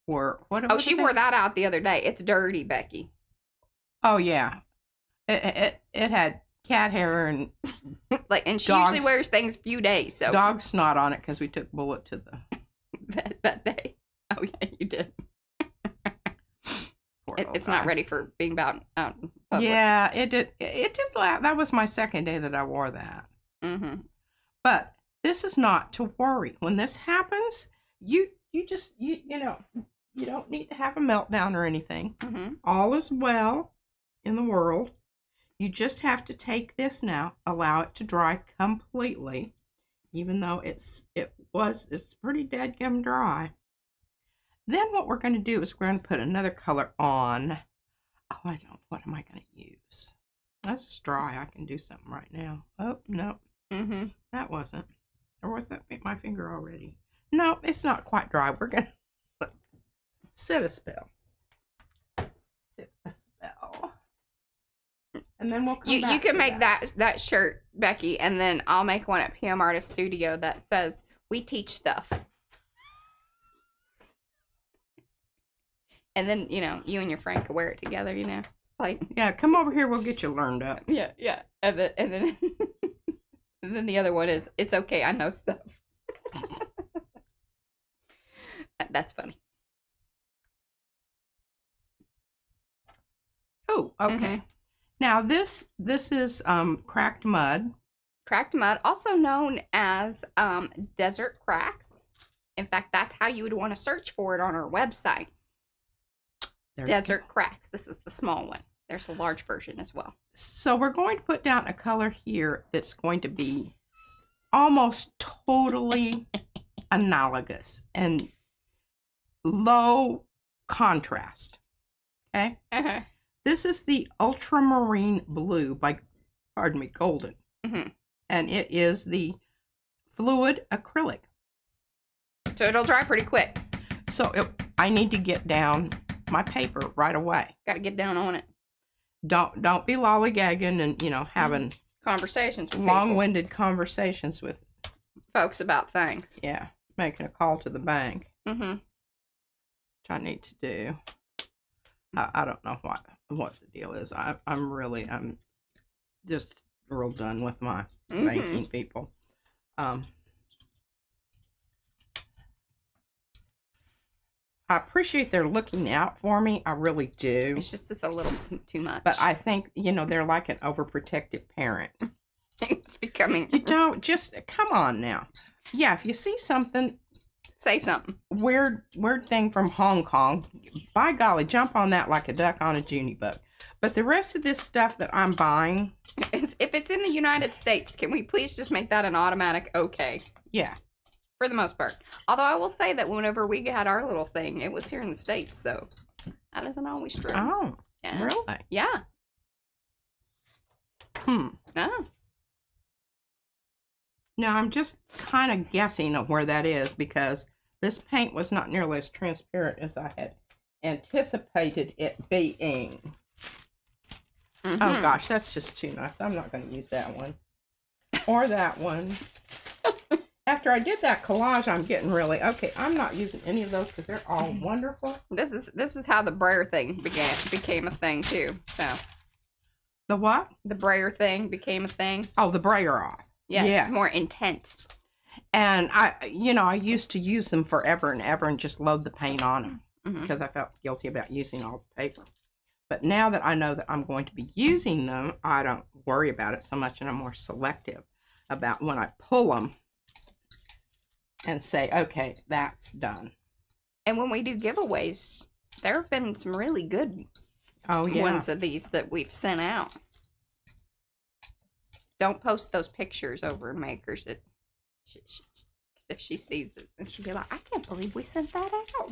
were... she wore that out the other day. It's dirty, Becky. Oh, yeah. It had cat hair and... and she usually wears things a few days, so... Dog snot on it because we took Bullet to the... that day. Oh, yeah, you did. It's not ready for being out in public. Yeah, it did. That was my second day that I wore that. Mm-hmm. But this is not to worry. When this happens, you know, you don't need to have a meltdown or anything. Mm-hmm. All is well in the world. You just have to take this now, allow it to dry completely, even though it's pretty dadgum dry. Then what we're going to do is we're going to put another color on. Oh, what am I going to use? That's just dry. I can do something right now. Oh, no. Mm-hmm. That wasn't. Or was that my finger already? No, it's not quite dry. We're going to sit a spell. Sit a spell. And then we'll come back. You can make that shirt, Becky, and then I'll make one at PM Artist Studio that says, "We teach stuff." And then, you know, you and your friend can wear it together, you know. Yeah, come over here, we'll get you learned up. Yeah. And then and then the other one is, "It's okay, I know stuff." That's funny. Oh, okay. Mm-hmm. Now this is cracked mud. Cracked mud, also known as desert cracks. In fact, that's how you would want to search for it on our website. Desert cracks. This is the small one. There's a large version as well. So we're going to put down a color here that's going to be almost totally analogous and low contrast. Okay? Uh-huh. This is the ultramarine blue by, Golden. Mm-hmm. And it is the fluid acrylic. So it'll dry pretty quick. So I need to get down my paper right away. Got to get down on it. Don't be lollygagging and, you know, having conversations with long-winded conversations with folks about things. Yeah, making a call to the bank. Mm-hmm. Which I need to do. I don't know what the deal is. I'm just real done with my banking people. I appreciate their looking out for me. I really do. It's just a little too much. But I think, you know, they're like an overprotective parent. It's becoming... You don't just... Come on now. Yeah, if you see something, Say something. Weird thing from Hong Kong. By golly, jump on that like a duck on a Junie bug. But the rest of this stuff that I'm buying, If it's in the United States, can we please just make that an automatic okay? Yeah. For the most part. Although I will say that whenever we had our little thing, it was here in the States, so that isn't always true. Oh, yeah. Really? Yeah. No, I'm just kind of guessing of where that is because this paint was not nearly as transparent as I had anticipated it being. Oh gosh, that's just too nice. I'm not going to use that one. Or that one. After I did that collage, I'm getting really, okay, I'm not using any of those because they're all wonderful. This is how the brayer thing became a thing too. So the what? The brayer thing became a thing. Oh, the brayer off. Yes. More intent. And I used to use them forever and ever and just load the paint on them because I felt guilty about using all the paper. But now that I know that I'm going to be using them, I don't worry about it so much, and I'm more selective about when I pull them and say, okay, that's done. And when we do giveaways, there have been some really good ones of these that we've sent out. Don't post those pictures over in Makers. If she sees it, and she'll be like, I can't believe we sent that out.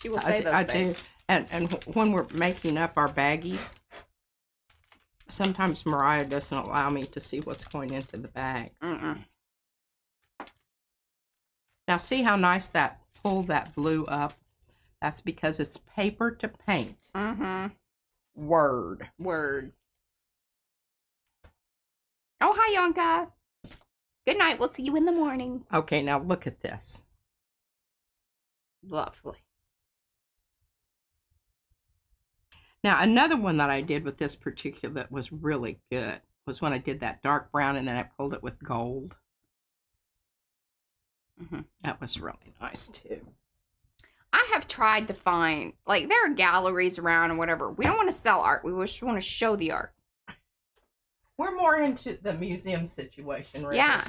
She will say those things. I do. And when we're making up our baggies, sometimes Mariah doesn't allow me to see what's going into the bag. Now, see how nice that pulled that blue up? That's because it's paper to paint. Word. Oh, hi, Yonka. Good night. We'll see you in the morning. Okay, now look at this. Lovely. Now, another one that I did with this particular that was really good was when I did that dark brown and then I pulled it with gold. That was really nice, too. I have tried to find, like, there are galleries around and whatever. We don't want to sell art. We just want to show the art. We're more into the museum situation, right? Yeah.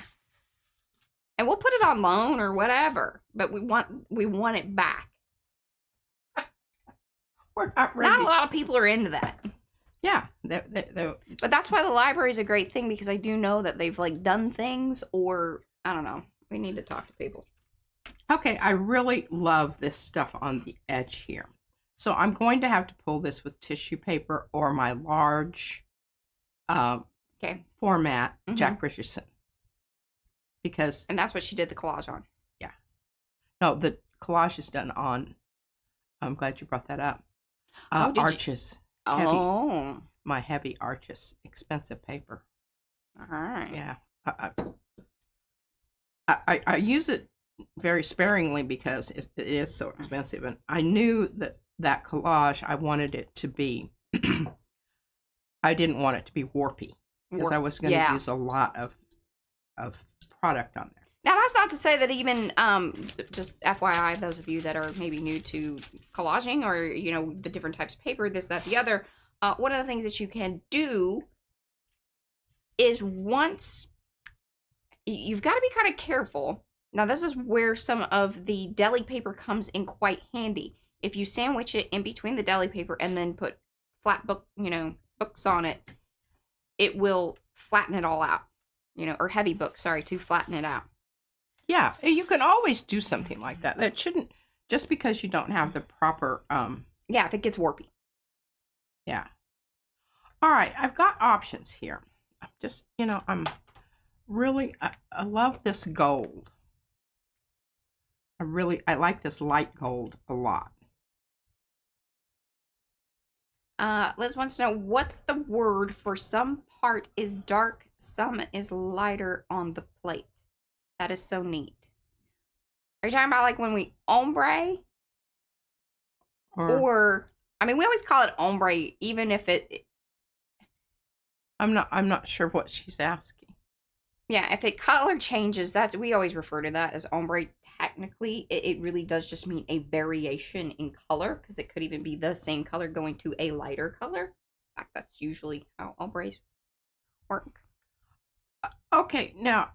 And we'll put it on loan or whatever, but we want it back. We're not ready. Not a lot of people are into that. Yeah. But that's why the library is a great thing, because I do know that they've, like, done things, or, I don't know. We need to talk to people. Okay, I really love this stuff on the edge here. So I'm going to have to pull this with tissue paper or my large format Jack Richardson. And that's what she did the collage on. Yeah. No, the collage is done on, I'm glad you brought that up. Arches. Oh. My heavy Arches, expensive paper. All right. Yeah. I use it very sparingly because it is so expensive. And I knew that collage, I wanted it to be, I didn't want it to be warpy because I was going to use a lot of product on there. Now, that's not to say that even, just FYI, those of you that are maybe new to collaging or, the different types of paper, this, that, the other, one of the things that you can do is once, you've got to be kind of careful. Now, this is where some of the deli paper comes in quite handy. If you sandwich it in between the deli paper and then put flat books on it, it will flatten it all out, or heavy books, to flatten it out. Yeah, you can always do something like that. That shouldn't, just because you don't have the proper... Yeah, if it gets warpy. Yeah. All right, I've got options here. I'm just, I'm really, I love this gold. I like this light gold a lot. Liz wants to know, what's the word for some part is dark, some is lighter on the plate? That is so neat. Are you talking about like when we ombre? Or we always call it ombre, even if it... I'm not sure what she's asking. Yeah, if it color changes, we always refer to that as ombre. Technically, it really does just mean a variation in color, because it could even be the same color going to a lighter color. In fact, that's usually how ombres work. Okay, now,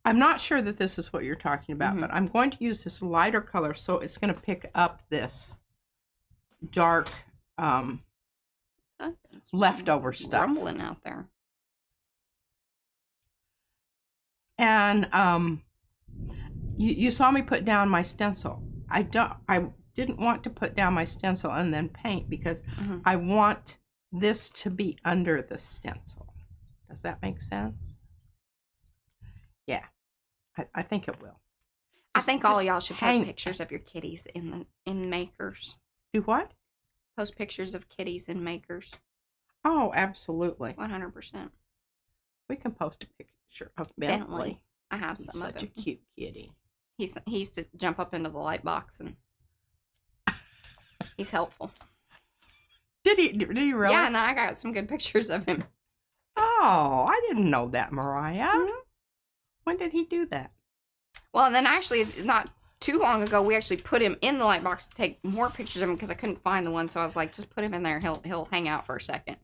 I'm not sure that this is what you're talking about, but I'm going to use this lighter color, so it's going to pick up this dark leftover stuff. Rumbling out there. And you saw me put down my stencil. I didn't want to put down my stencil and then paint because I want this to be under the stencil. Does that make sense? Yeah, I think it will. I think all of y'all should post pictures of your kitties in Makers. Do what? Post pictures of kitties in Makers. Oh, absolutely. 100%. We can post a picture of Bentley. I have some of him. Such a cute kitty. He used to jump up into the light box, and he's helpful. Did he really? Yeah, and I got some good pictures of him. Oh, I didn't know that, Mariah. When did he do that? Well, and then actually, not too long ago, we actually put him in the light box to take more pictures of him because I couldn't find the one. So I was like, just put him in there. He'll hang out for a second.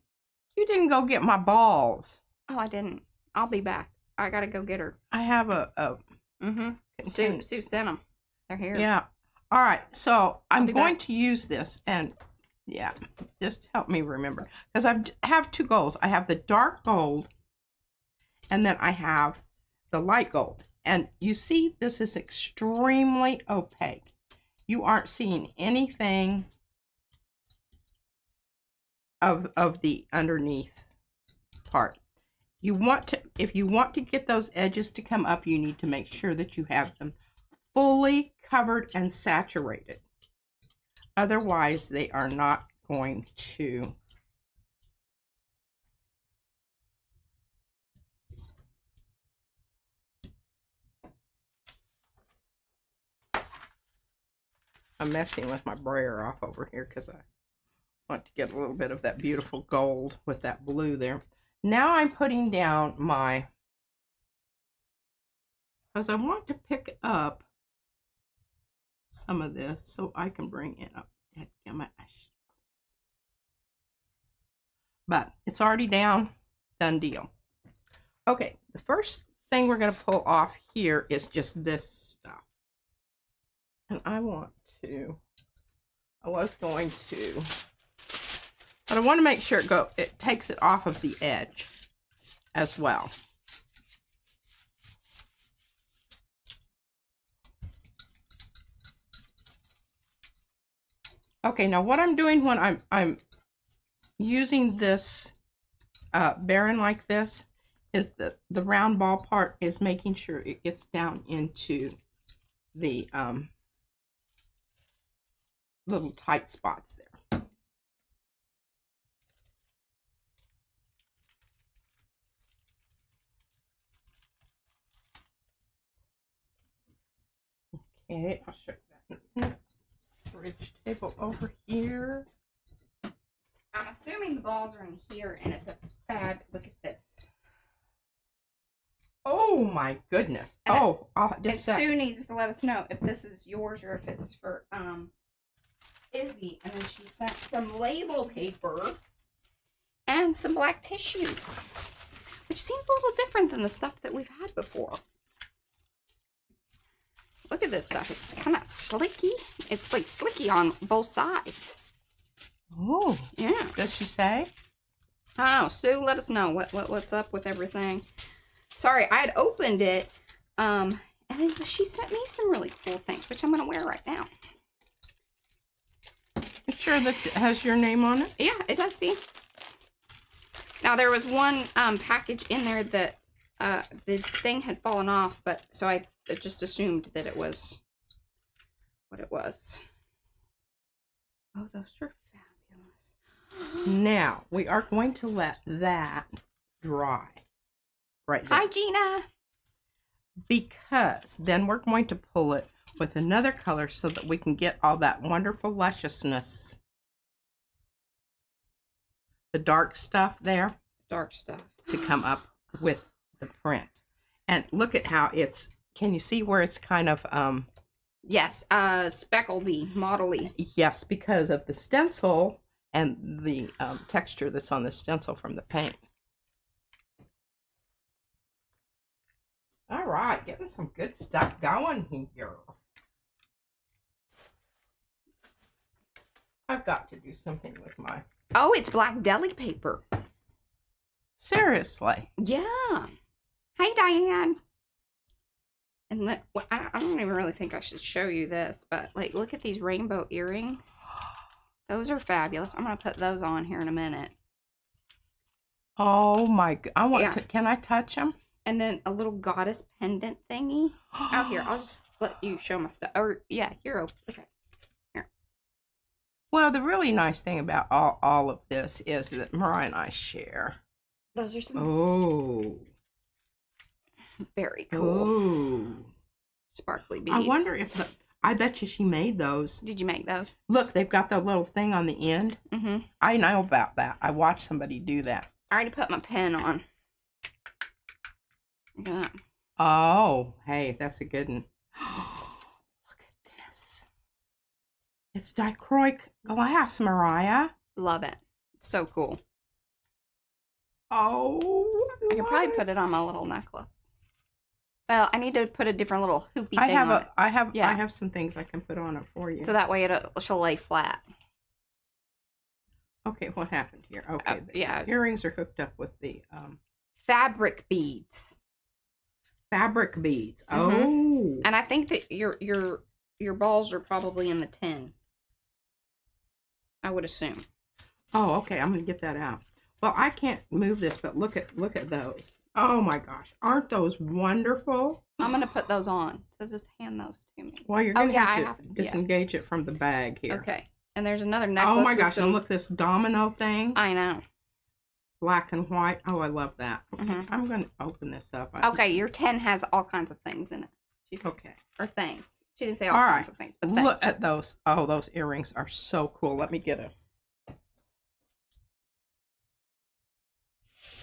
You didn't go get my balls. Oh, I didn't. I'll be back. I gotta go get her. I have Sue sent them. They're here. Yeah. All right. So I'm going to use this, and yeah, just help me remember, because I have two goals. I have the dark gold, and then I have the light gold. And you see, this is extremely opaque. You aren't seeing anything of the underneath part. You want to, if you want to get those edges to come up, you need to make sure that you have them fully covered and saturated. Otherwise, they are not going to I'm messing with my brayer off over here because I want to get a little bit of that beautiful gold with that blue there. Now I'm putting down my, because I want to pick up some of this so I can bring it up. But it's already down, done deal. Okay, the first thing we're going to pull off here is just this stuff. And I was going to, but I want to make sure it takes it off of the edge as well. Okay, now what I'm doing when I'm using this barren like this is the round ball part is making sure it gets down into the little tight spots there. Okay, I'll show you that. Bridge table over here. I'm assuming the balls are in here, and it's a fab. Look at this. Oh my goodness! And Sue needs to let us know if this is yours or if it's for Izzy. And then she sent some label paper and some black tissue, which seems a little different than the stuff that we've had before. Look at this stuff. It's kind of slicky. It's like slicky on both sides. Oh. Yeah. Does she say? I don't know. Sue, let us know what's up with everything. Sorry, I had opened it. And then she sent me some really cool things, which I'm going to wear right now. You sure that it has your name on it? Yeah, it does, see? Now, there was one package in there that the thing had fallen off, but so I just assumed that it was what it was. Oh, those are fabulous. Now, we are going to let that dry right there. Hi, Gina. Because then we're going to pull it with another color so that we can get all that wonderful lusciousness. The dark stuff there. Dark stuff. To come up with the print. And look at how it's, can you see where it's kind of, yes, speckledy, modelly. Yes, because of the stencil and the texture that's on the stencil from the paint. All right. right, getting some good stuff going here. I've got to do something with my... Oh, it's black deli paper. Seriously. Yeah. Hey, Diane. And look, well, I don't even really think I should show you this, but like, look at these rainbow earrings. Those are fabulous. I'm gonna put those on here in a minute. Oh my god! I want to. Can I touch them? And then a little goddess pendant thingy. Out here, I'll just let you show my stuff. Or yeah, you're okay. Here. Well, the really nice thing about all of this is that Mariah and I share. Those are some. Oh. Very cool. Ooh. Sparkly beads. I wonder if I bet you she made those. Did you make those? Look, they've got that little thing on the end. Mm-hmm. I know about that. I watched somebody do that. I already put my pen on. Look at that. Oh, hey, that's a good one. Look at this. It's dichroic glass, Mariah. Love it. It's so cool. Oh, I could probably put it on my little necklace. Well, I need to put a different little hoopy thing on it. I have some things I can put on it for you. So that way she'll lay flat. Okay, what happened here? Okay, yeah. The earrings are hooked up with the fabric beads. Fabric beads. Mm-hmm. Oh. And I think that your balls are probably in the tin. I would assume. Oh, okay. I'm gonna get that out. Well, I can't move this, but look at those. Oh my gosh, aren't those wonderful? I'm gonna put those on. So just hand those to me. Well, you're gonna have to disengage it from the bag here. Okay. And there's another necklace. Oh my gosh, and look, this domino thing. I know. Black and white. Oh, I love that. Okay, Mm-hmm. I'm gonna open this up. Okay, your 10 has all kinds of things in it. Okay. Or things. She didn't say all kinds of things, but look at those. Oh, those earrings are so cool. Let me get a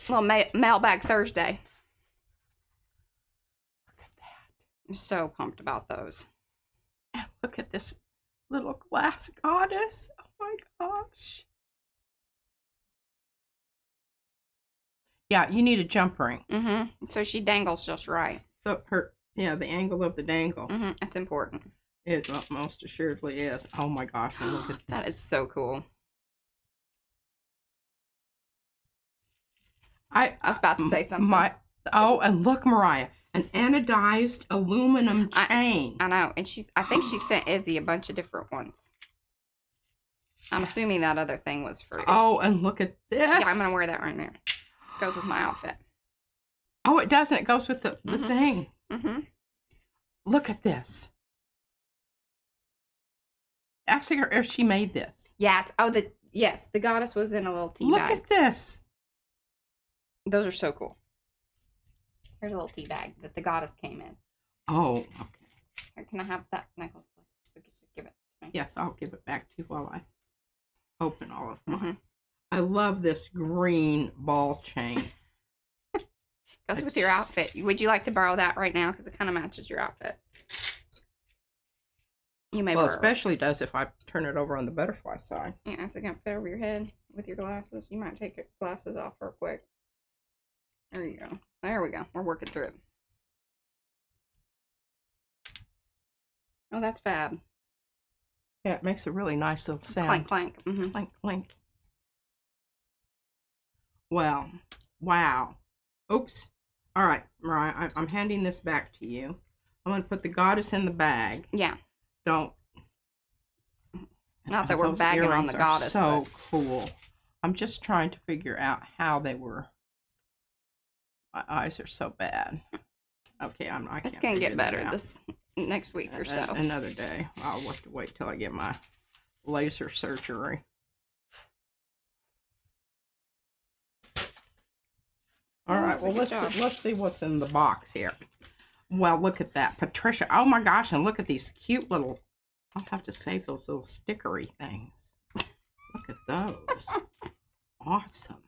little mailbag Thursday. Look at that. I'm so pumped about those. And look at this little glass goddess. Oh my gosh. Yeah, you need a jump ring. Mm-hmm. So she dangles just right. So the angle of the dangle. Mm-hmm. That's important. It most assuredly is. Oh my gosh, and look at that. Is so cool. I was about to say something. And look, Mariah, an anodized aluminum chain. I know, and I think she sent Izzy a bunch of different ones. I'm assuming that other thing was for. Oh, and look at this. Yeah, I'm gonna wear that right now. Goes with my outfit. Oh, it doesn't. It goes with the thing. Mm-hmm. Look at this. Ask her if she made this. Yeah. Yes, the goddess was in a little tea Look bag. Look at this. Those are so cool. Here's a little tea bag that the goddess came in. Oh, okay. Here, can I have that necklace, please? So just give it to me. Yes, I'll give it back to you while I open all of mine. Mm-hmm. I love this green ball chain. Goes with your outfit. Would you like to borrow that right now? Because it kind of matches your outfit. You may borrow especially does if I turn it over on the butterfly side. Yeah, it's going to fit over your head with your glasses. You might take your glasses off real quick. There you go. There we go. We're working through it. Oh, that's fab. Yeah, it makes a really nice little sound. Clank, clank. Mm-hmm. Clank, clank. Well, wow. Oops. All right, Mariah, I'm handing this back to you. I'm going to put the goddess in the bag. Yeah. Don't. Not that we're bagging on the goddess. So cool. I'm just trying to figure out how they were. My eyes are so bad. Okay, I can't. It's going to get better this next week or so. Another day. I'll have to wait till I get my laser surgery. All right, well, let's see what's in the box here. Well, look at that. Patricia. Oh, my gosh, and look at these cute little... I'll have to save those little stickery things. Look at those. Awesome.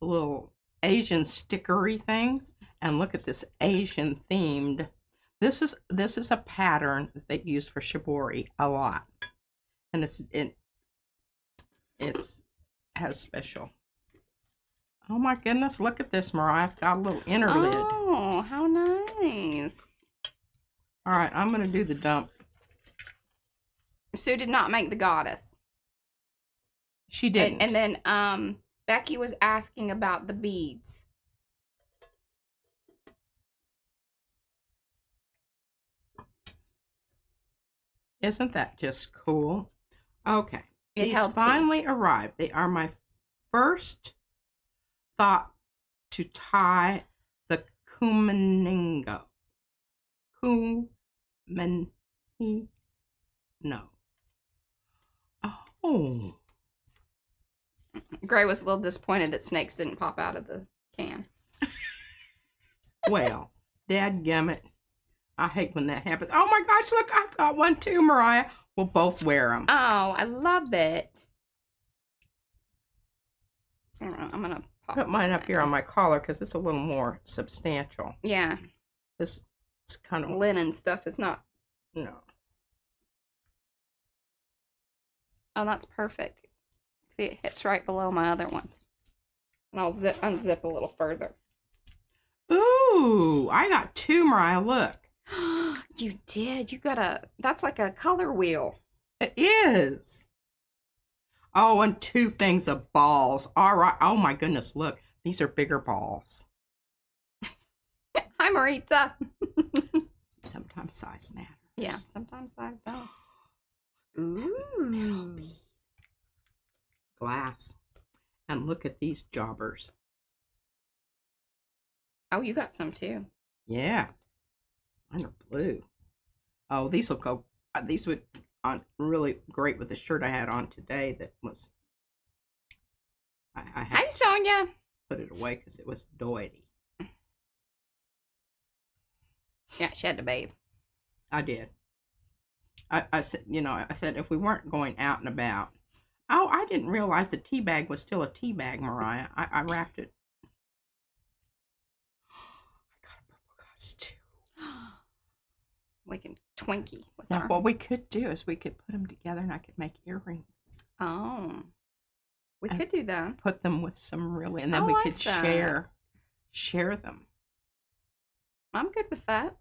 Little Asian stickery things. And look at this Asian themed. This is a pattern that they use for shibori a lot. And it's has special Oh my goodness, look at this, Mariah. It's got a little inner lid. Oh, how nice. All right, I'm going to do the dump. Sue did not make the goddess. She didn't. And then Becky was asking about the beads. Isn't that just cool? Okay. These held finally arrived. They are my first thought to tie the Kumaningo. No. Oh. Gray was a little disappointed that snakes didn't pop out of the can. Well, dadgummit. I hate when that happens. Oh my gosh, look, I've got one too, Mariah. We'll both wear them. Oh, I love it. I'm going to put mine up here on my collar because it's a little more substantial. Yeah. This is kind of linen stuff. It's not. No. Oh, that's perfect. See, it hits right below my other ones. And I'll unzip a little further. Ooh, I got two, Mariah. Look. You did. You got that's like a color wheel. It is. Oh, and two things of balls. All right. Oh my goodness, look. These are bigger balls. Hi, Maritza. Sometimes size matters. Yeah, sometimes size does. Ooh. Glass. And look at these jobbers. Oh, you got some too. Yeah. Mine are blue. Oh, these will go. These would on really great with the shirt I had on today. That was. I had Hi, Sonia. Put it away because it was doity. Yeah, she had to bathe. I did. I said, I said if we weren't going out and about. Oh, I didn't realize the tea bag was still a tea bag, Mariah. I wrapped it. I got a purple goddess too. We can Twinkie with Now, our... what we could do is we could put them together and I could make earrings. Oh. We could do that. Put them with some really, and then we could share them. I'm good with that.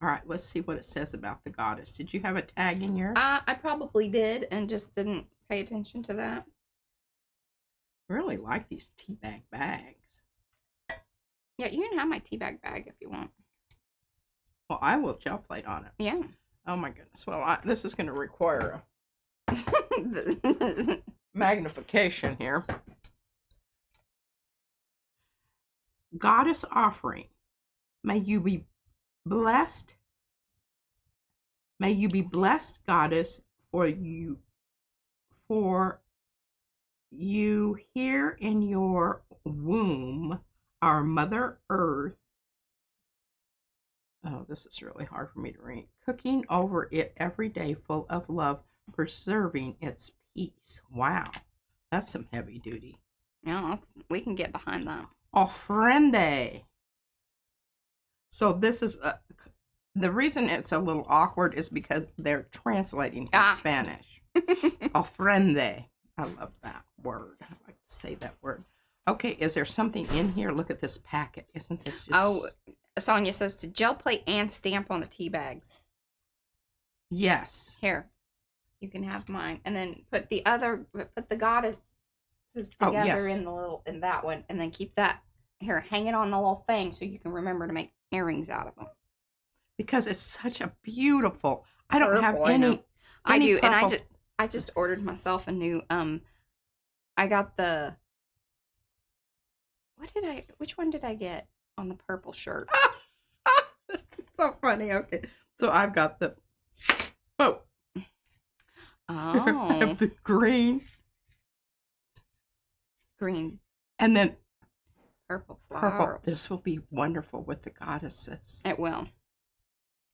All right, let's see what it says about the goddess. Did you have a tag in yours? I probably did and just didn't pay attention to that. I really like these tea bag bags. Yeah, you can have my tea bag if you want. Well, I will gel plate on it. Yeah. Oh my goodness. Well, this is going to require a magnification here. Goddess offering. May you be blessed. May you be blessed, goddess, for you here in your womb, our Mother Earth. Oh, this is really hard for me to read. Cooking over it every day, full of love, preserving its peace. Wow, that's some heavy duty. Yeah, we can get behind that. Ofrende. So this is the reason it's a little awkward is because they're translating from Spanish. Ofrende. I love that word. I like to say that word. Okay, is there something in here? Look at this packet. Isn't this just... Oh, Sonia says to gel plate and stamp on the tea bags. Yes. Here, you can have mine, and then put the goddesses together in that one, and then keep that here, hang it on the little thing so you can remember to make earrings out of them. Because it's such a beautiful. I don't have Purple, any. I do, purple. and I just ordered myself a new. I got the. Which one did I get on the purple shirt? This is so funny. Okay, so I've got the. Oh. I have the green. Green. And then. Purple flowers. Purple. This will be wonderful with the goddesses. It will.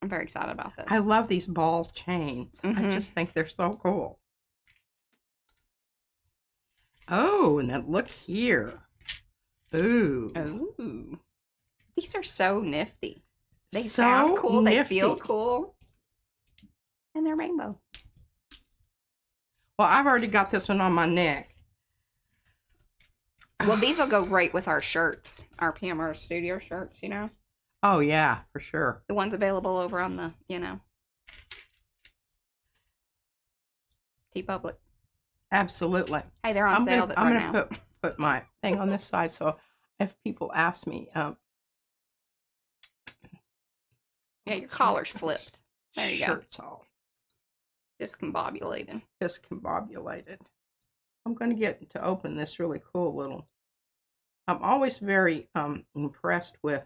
I'm very excited about this. I love these ball chains. Mm-hmm. I just think they're so cool. Oh, and then look here. Ooh. Ooh. These are so nifty. They So sound cool. nifty. They feel cool. And they're rainbow. Well, I've already got this one on my neck. Well, these will go great with our shirts, our PMR Studio shirts, you know? Oh, yeah, for sure. The ones available over on the, you know, T-Public. Absolutely. Hey, they're on sale right now. I'm going to put my thing on this side, so if people ask me... yeah, your collar's flipped. There you go. Shirt's all discombobulated. I'm going to get to open this really cool little... I'm always very impressed with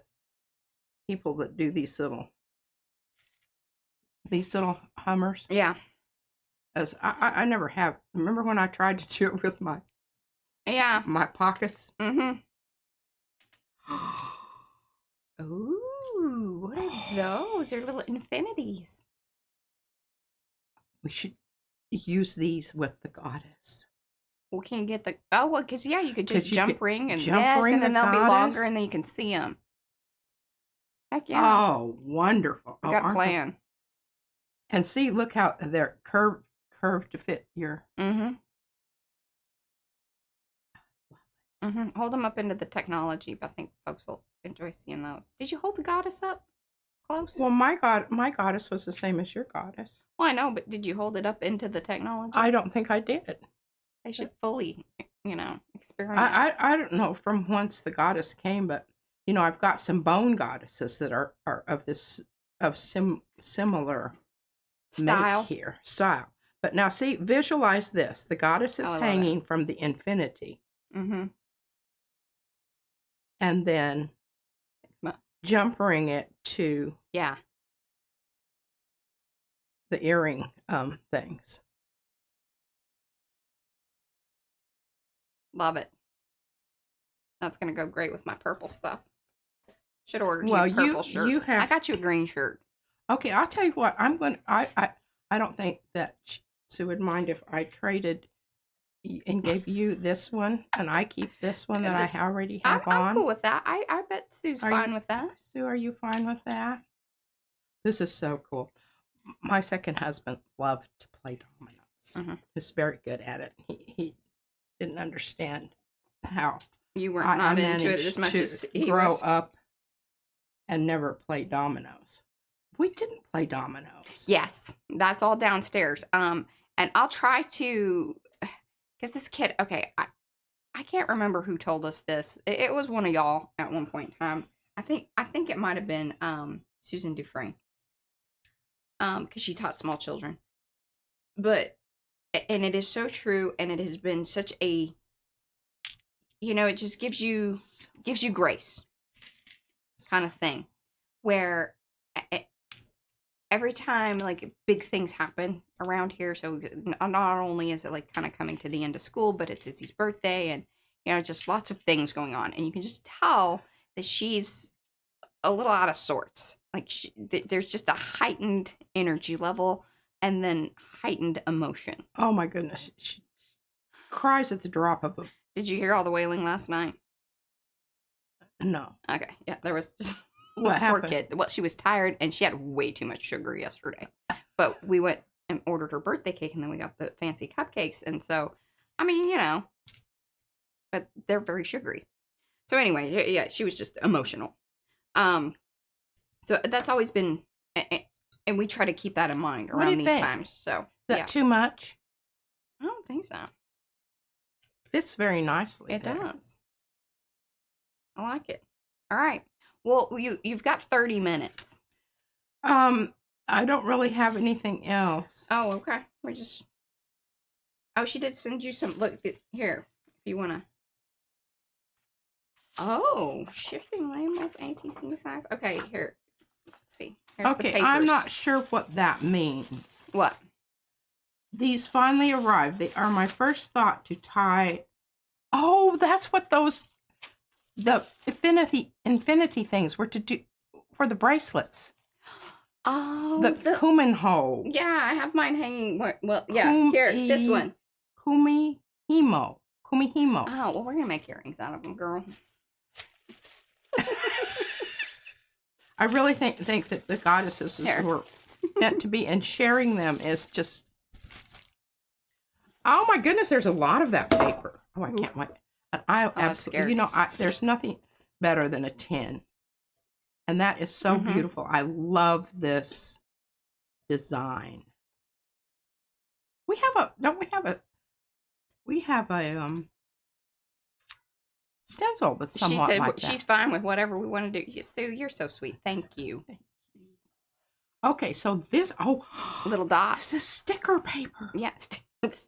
people that do these little Hummers. Yeah. As I never have. Remember when I tried to do it with my pockets? Mm-hmm. Ooh, what are those? They're little infinities. We should use these with the goddess. We can't get the... Oh, well, because, yeah, you could just jump ring and and then they'll be longer and then you can see them. Heck yeah. Oh, wonderful. I got a plan. And see, look how they're curved to fit your... Mm-hmm. Hold them up into the technology, but I think folks will enjoy seeing those. Did you hold the goddess up close? Well, my goddess was the same as your goddess. Well, I know, but did you hold it up into the technology? I don't think I did. They should fully, you know, experience. I don't know from whence the goddess came, but you know, I've got some bone goddesses that are of similar style here. But now see, visualize this. The goddess is hanging from the infinity. Mm-hmm. And then jump ring it to the earring things. Love it. That's gonna go great with my purple stuff. Should order you a purple shirt. I got you a green shirt. Okay, I'll tell you what. I don't think that Sue would mind if I traded and gave you this one, and I keep this one that I already have on. I'm cool with that. I bet Sue's fine with that. Sue, are you fine with that? This is so cool. My second husband loved to play dominoes. He's very good at it. He didn't understand how you weren't not into it as much as he grow was. up and never play dominoes. We didn't play dominoes. Yes, that's all downstairs. And I'll try to... Because this kid, okay, I can't remember who told us this. It was one of y'all at one point in time. I think it might have been Susan Dufresne. Because she taught small children. But, and it is so true, and it has been such a, you know, it just gives you grace kind of thing. Where every time like big things happen around here, so not only is it like kind of coming to the end of school, but it's Izzy's birthday, and you know, just lots of things going on, and you can just tell that she's a little out of sorts. Like there's just a heightened energy level, and then heightened emotion. Oh my goodness, she cries at the drop of a... Did you hear all the wailing last night? No. Okay, yeah, there was just... What happened? Poor kid. Well, she was tired, and she had way too much sugar yesterday. But we went and ordered her birthday cake, and then we got the fancy cupcakes. And so, I mean, you know, but they're very sugary. So anyway, yeah, she was just emotional. So that's always been, and we try to keep that in mind around these times. So is that too much? I don't think so. Fits very nicely. It does. I like it. All right. Well, you've got 30 minutes. I don't really have anything else. Oh, okay. We're just... Oh, she did send you some... Look, here, if you want to... Oh, shipping labels, ATC size. Okay, here. Let's see. Here's the papers. I'm not sure what that means. What? These finally arrived. They are my first thought to tie... Oh, that's what those... The infinity things were to do for the bracelets. Oh, the Kuminho. Yeah, I have mine hanging. Well, yeah, here, this one. Kumihimo. Oh, well, we're gonna make earrings out of them, girl. I really think that the goddesses were meant to be, and sharing them is just... Oh my goodness, there's a lot of that paper. Oh, I can't wait. And I I'm absolutely, scared. you know, there's nothing better than a tin. And that is so Mhm. beautiful. I love this design. We have a, don't we have a stencil that's She somewhat said like she's that. fine with whatever we want to do. Sue, you're so sweet. Thank you. Okay, so this, oh, Little dots. this is sticker paper. Yes. This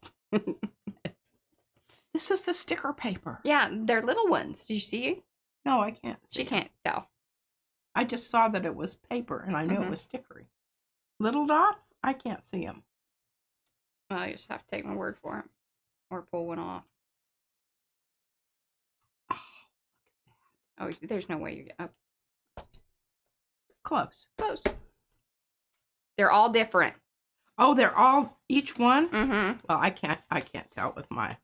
is the sticker paper. Yeah, they're little ones. Did you see? No, I can't see She can't tell. I just saw that it was paper and I knew it Mhm. was stickery. Little dots, I can't see them. Well, you just have to take my word for it, or pull one off. Oh, there's no way you get up Close. close. They're all different. Oh, they're all, each one? Mm-hmm. Well, I can't tell with my.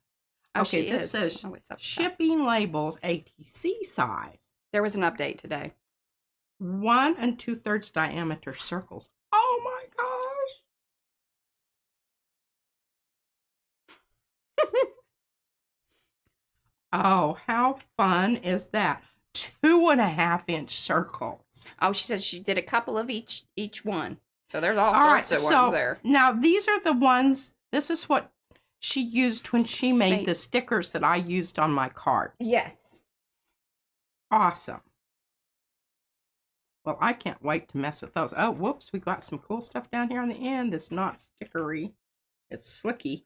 Oh, Okay, she this is. says Oh, it's upside. shipping labels ATC size. There was an update today. 1 2/3 diameter circles. Oh my gosh. Oh, how fun is that? 2.5-inch circles. Oh, she said she did a couple of each one. So there's all All right, sorts of so ones there. now these are the ones, this is what she used when she made the stickers that I used on my cards. Yes. Awesome. Well, I can't wait to mess with those. Oh, whoops, we got some cool stuff down here on the end. It's not stickery. It's slicky.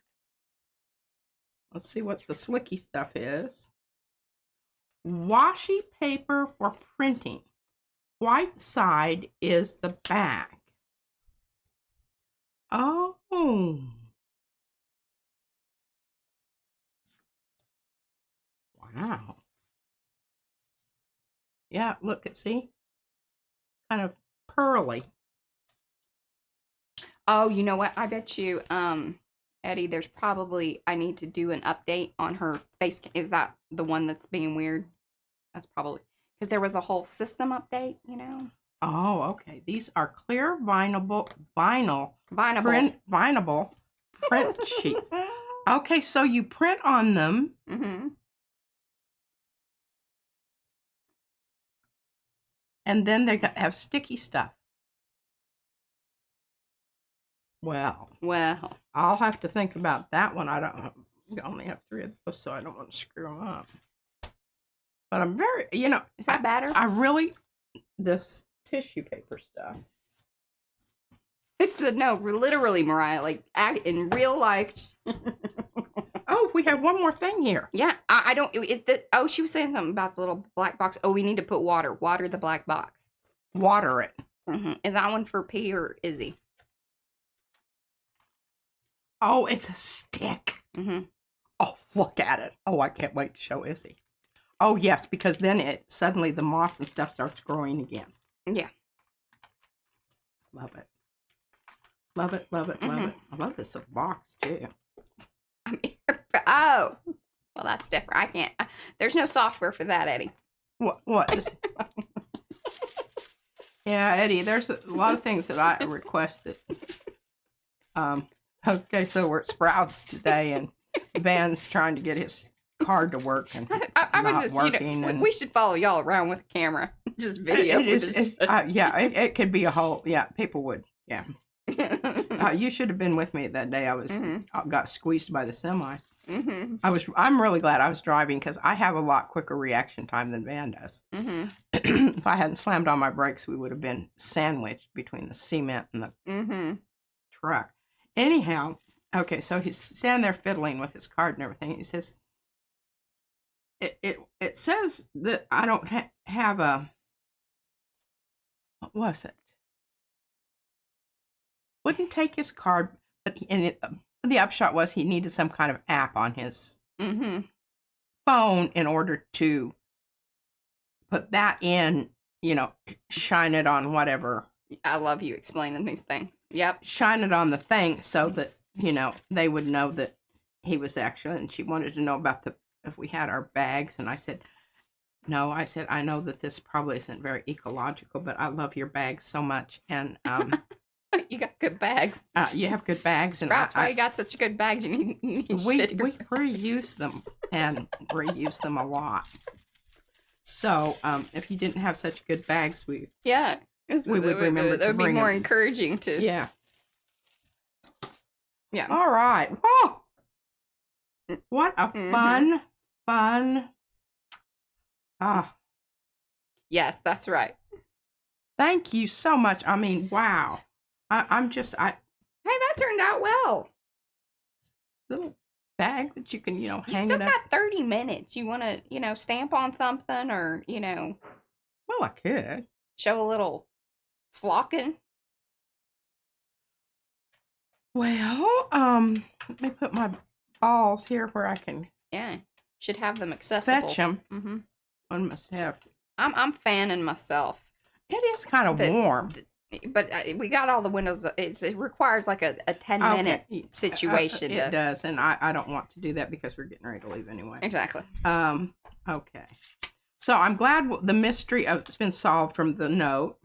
Let's see what the slicky stuff is. Washi paper for printing. White side is the back. Oh. Wow. Yeah, look, see? Kind of pearly. Oh, you know what? I bet you, Eddie, there's probably, I need to do an update on her face. Is that the one that's being weird? That's probably, because there was a whole system update, you know? Oh, okay. These are clear vinyl print sheets. Okay, so you print on them. Mm-hmm. And then they have sticky stuff. Well, I'll have to think about that one. We only have 3 of those, so I don't want to screw them up. But I'm very, you know. Is that better? This tissue paper stuff. It's literally, Mariah, like in real life. Oh, we have one more thing here. Yeah, I don't, is that, oh, she was saying something about the little black box. Oh, we need to put water the black box. Water it. Mm-hmm. Is that one for P or Izzy? Oh, it's a stick. Mm-hmm. Oh, look at it. Oh, I can't wait to show Izzy. Oh, yes, because then suddenly the moss and stuff starts growing again. Yeah. Love it. Love it, love it, love it. I love this box, too. I mean, oh, well, that's different. I can't, there's no software for that, Eddie. What is Yeah, Eddie, there's a lot of things that I requested. Okay, so we're at Sprouts today, and Van's trying to get his card to work, and it's not working. You know, we should follow y'all around with a camera, just video. Yeah, it could be a whole, yeah, people would, yeah. You should have been with me that day. I got squeezed by the semi. I'm really glad I was driving because I have a lot quicker reaction time than Van does. If I hadn't slammed on my brakes, we would have been sandwiched between the cement and the truck. Anyhow, okay, so he's standing there fiddling with his card and everything. He says, it says that I don't have a, what was it? Wouldn't take his card, but the upshot was he needed some kind of app on his phone in order to put that in, you know, shine it on whatever. I love you explaining these things. Yep. Shine it on the thing so that, you know, they would know that he was actually, and she wanted to know about if we had our bags. And I said, no, I know that this probably isn't very ecological, but I love your bags so much. And You got good bags. You have good bags, and That's why you got such good bags. You need we shitter. reuse them and reuse them a lot. So if you didn't have such good bags, we would remember. That would be more encouraging to. Yeah. Yeah. All right. Oh, what a fun. Ah. Yes, that's right. Thank you so much. I mean, wow. I'm just. Hey, that turned out well. Little bag that you can, hang it up. You still got 30 minutes. You want to, stamp on something or, Well, I could. show a little flocking. Well, let me put my balls here where I can. Yeah, should have them accessible. Fetch them. Mm-hmm. One must have. I'm fanning myself. It is kind of warm. But we got all the windows. It requires like a 10-minute situation. It does, and I don't want to do that because we're getting ready to leave anyway. Exactly. Okay. So I'm glad the mystery has been solved from the note.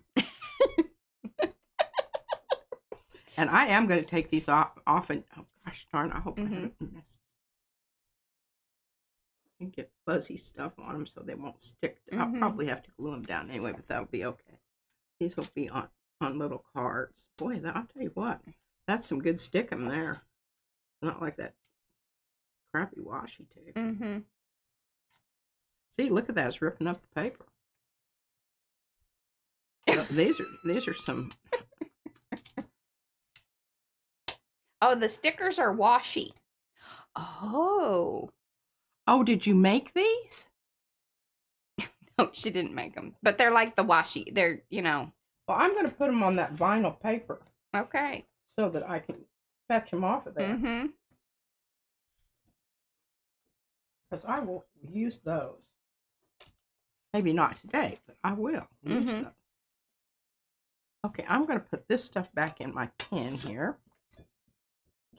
And I am going to take these off and, oh gosh darn, I hope I haven't missed. And get fuzzy stuff on them so they won't stick. I'll probably have to glue them down anyway, but that'll be okay. These will be on little cards. Boy, I'll tell you what, that's some good sticking there. Not like that crappy washi tape. Mm-hmm. See, look at that, it's ripping up the paper. So these are some. Oh, the stickers are washi. Oh, did you make these? No, she didn't make them, but they're like the washi. They're, Well, I'm going to put them on that vinyl paper. Okay. So that I can fetch them off of there. Mm-hmm. Because I will use those. Maybe not today, but I will use those. Okay, I'm going to put this stuff back in my tin here.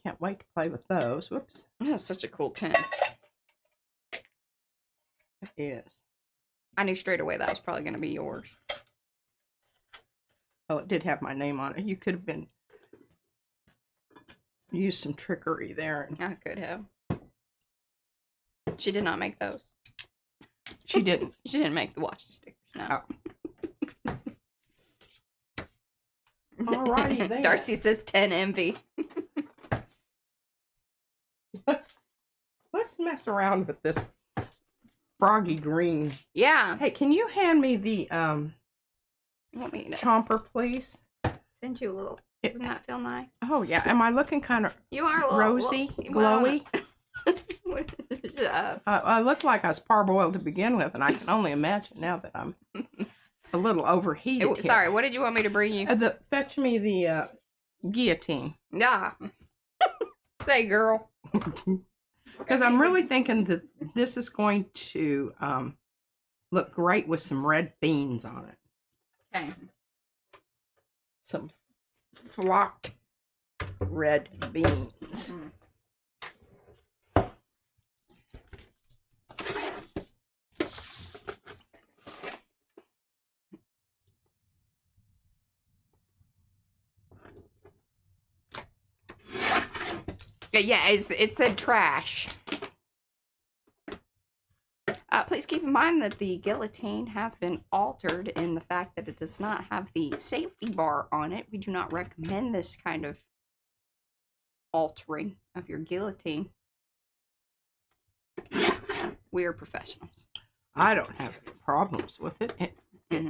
Can't wait to play with those. Whoops. That's such a cool tin. It is. I knew straight away that was probably going to be yours. Oh, it did have my name on it. You could have used some trickery there. I could have. She did not make those. She didn't. She didn't make the washi stickers. No. Oh. Alrighty then. Darcy says 10 envy. Let's mess around with this froggy green. Yeah. Hey, can you hand me the You want me to chomper, please? send you a little? Doesn't that feel nice? Oh yeah. Am I looking kind of You are a little rosy, glowy? I look like I was parboiled to begin with, and I can only imagine now that I'm a little overheated. Sorry, what did you want me to bring you? Fetch me the guillotine. Yeah. Say, girl. Because I'm really thinking that this is going to look great with some red beans on it. Okay. Some flocked red beans. Yeah, it said trash. Please keep in mind that the guillotine has been altered in the fact that it does not have the safety bar on it. We do not recommend this kind of altering of your guillotine. We are professionals. I don't have any problems with it. It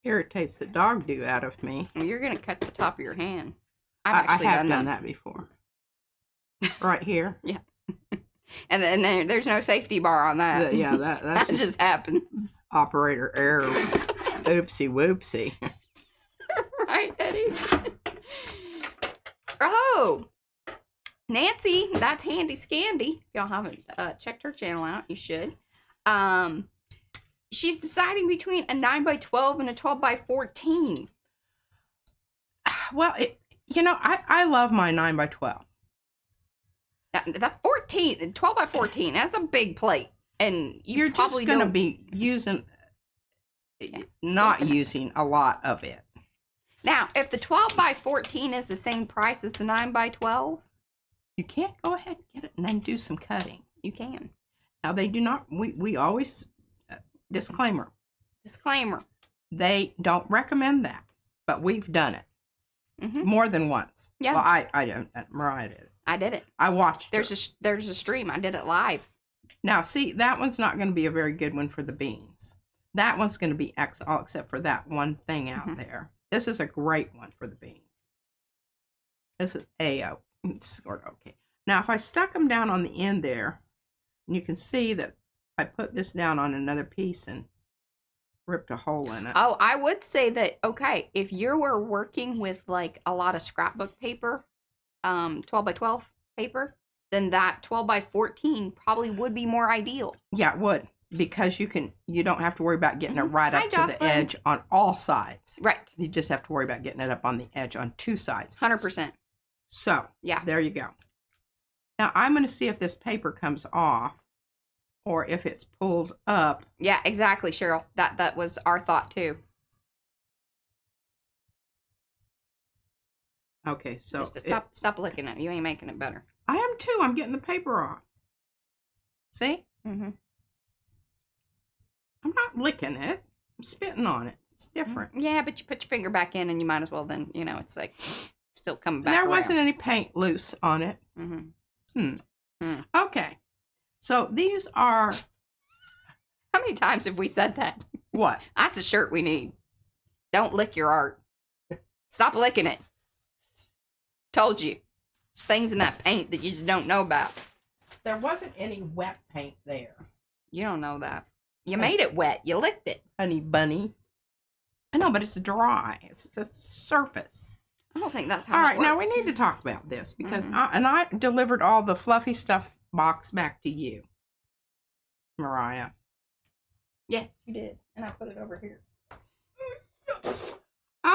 irritates the dog do out of me. Well, you're going to cut the top of your hand. I have done that before. Right here. Yeah. And then there's no safety bar on that. Yeah, that just happens. Operator error. Oopsie whoopsie. Right, Eddie? Oh! Nancy, that's Handy Scandy. If y'all haven't checked her channel out, you should. She's deciding between a 9x12 and a 12x14. Well, I love my 9x12. The 12x14, that's a big plate. And you're just going to be using, not using a lot of it. Now, if the 12 by 14 is the same price as the 9 by 12, you can't go ahead and get it and then do some cutting. you can. Now, they do not, we always, disclaimer, they don't recommend that, but we've done it more than once. Yeah. Well, I don't, Mariah did it. I did it. I watched There's a stream. I did it live. Now, see, that one's not going to be a very good one for the beans. That one's going to be excellent, except for that one thing out there. This is a great one for the beans. This is it's sort of okay. Now, if I stuck them down on the end there, you can see that I put this down on another piece and ripped a hole in it. Oh, I would say that, okay, if you were working with like a lot of scrapbook paper, 12 by 12 paper, then that 12 by 14 probably would be more ideal. Yeah, it would, because you don't have to worry about getting it right up to the edge on all sides. Right. You just have to worry about getting it up on the edge on two sides. 100%. So, yeah, there you go. Now, I'm going to see if this paper comes off or if it's pulled up. Yeah, exactly, Cheryl. That was our thought too. Okay, so just stop licking it. You ain't making it better. I am too. I'm getting the paper off. See? Mm-hmm. I'm not licking it. I'm spitting on it. It's different. Yeah, but you put your finger back in and you might as well then, it's like still coming back. There wasn't any paint loose on it. Okay. So these are... How many times have we said that? What? That's a shirt we need. Don't lick your art. Stop licking it. Told you. There's things in that paint that you just don't know about. There wasn't any wet paint there. You don't know that. You made it wet. You licked it. Honey bunny. I know, but it's dry. It's a surface. I don't think that's how all it right, works. now we need to talk about this because I delivered all the fluffy stuff box back to you, Mariah. Yes, you did. And I put it over here.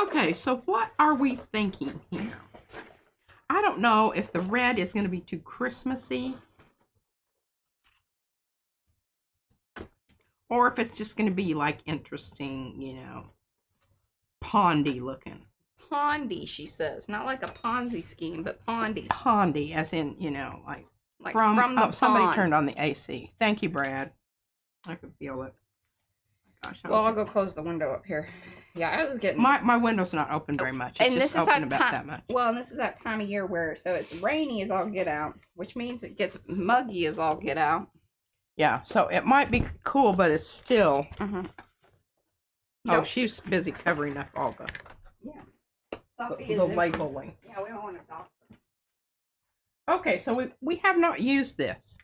Okay, so what are we thinking here? I don't know if the red is going to be too Christmassy or if it's just going to be like interesting, pondy looking. Pondy, she says. Not like a Ponzi scheme, but pondy. Pondy, as in, like from the pond. Somebody turned on the AC. Thank you, Brad. I could feel it. Gosh, well, I'll go close the window up here. Yeah, I was getting... My window's not open very much. It's just open about that much. Well, and this is that time of year where, so it's rainy as all get out, which means it gets muggy as all get out. Yeah, so it might be cool, but it's still... Oh, nope. She's busy covering up all the... Yeah. The labeling. Yeah, we don't want to doctor. Okay, so we have not used this.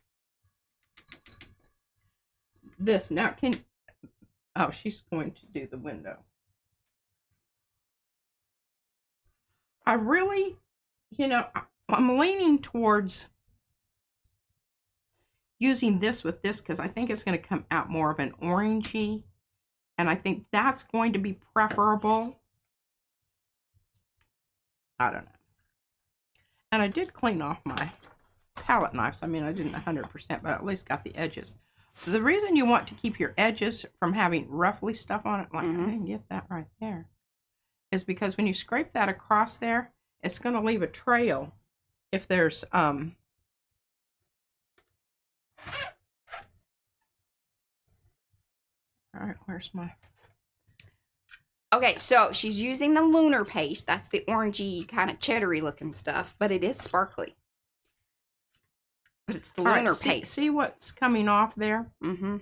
Now can... Oh, she's going to do the window. I really, I'm leaning towards using this with this because I think it's going to come out more of an orangey. And I think that's going to be preferable. I don't know. And I did clean off my palette knives. I mean, I didn't 100%, but I at least got the edges. The reason you want to keep your edges from having roughly stuff on it, like I didn't get that right there, is because when you scrape that across there, it's going to leave a trail if there's, all right, where's my... Okay, so she's using the lunar paste. That's the orangey, kind of cheddary looking stuff, but it is sparkly. But it's the lunar paste. See what's coming off there? You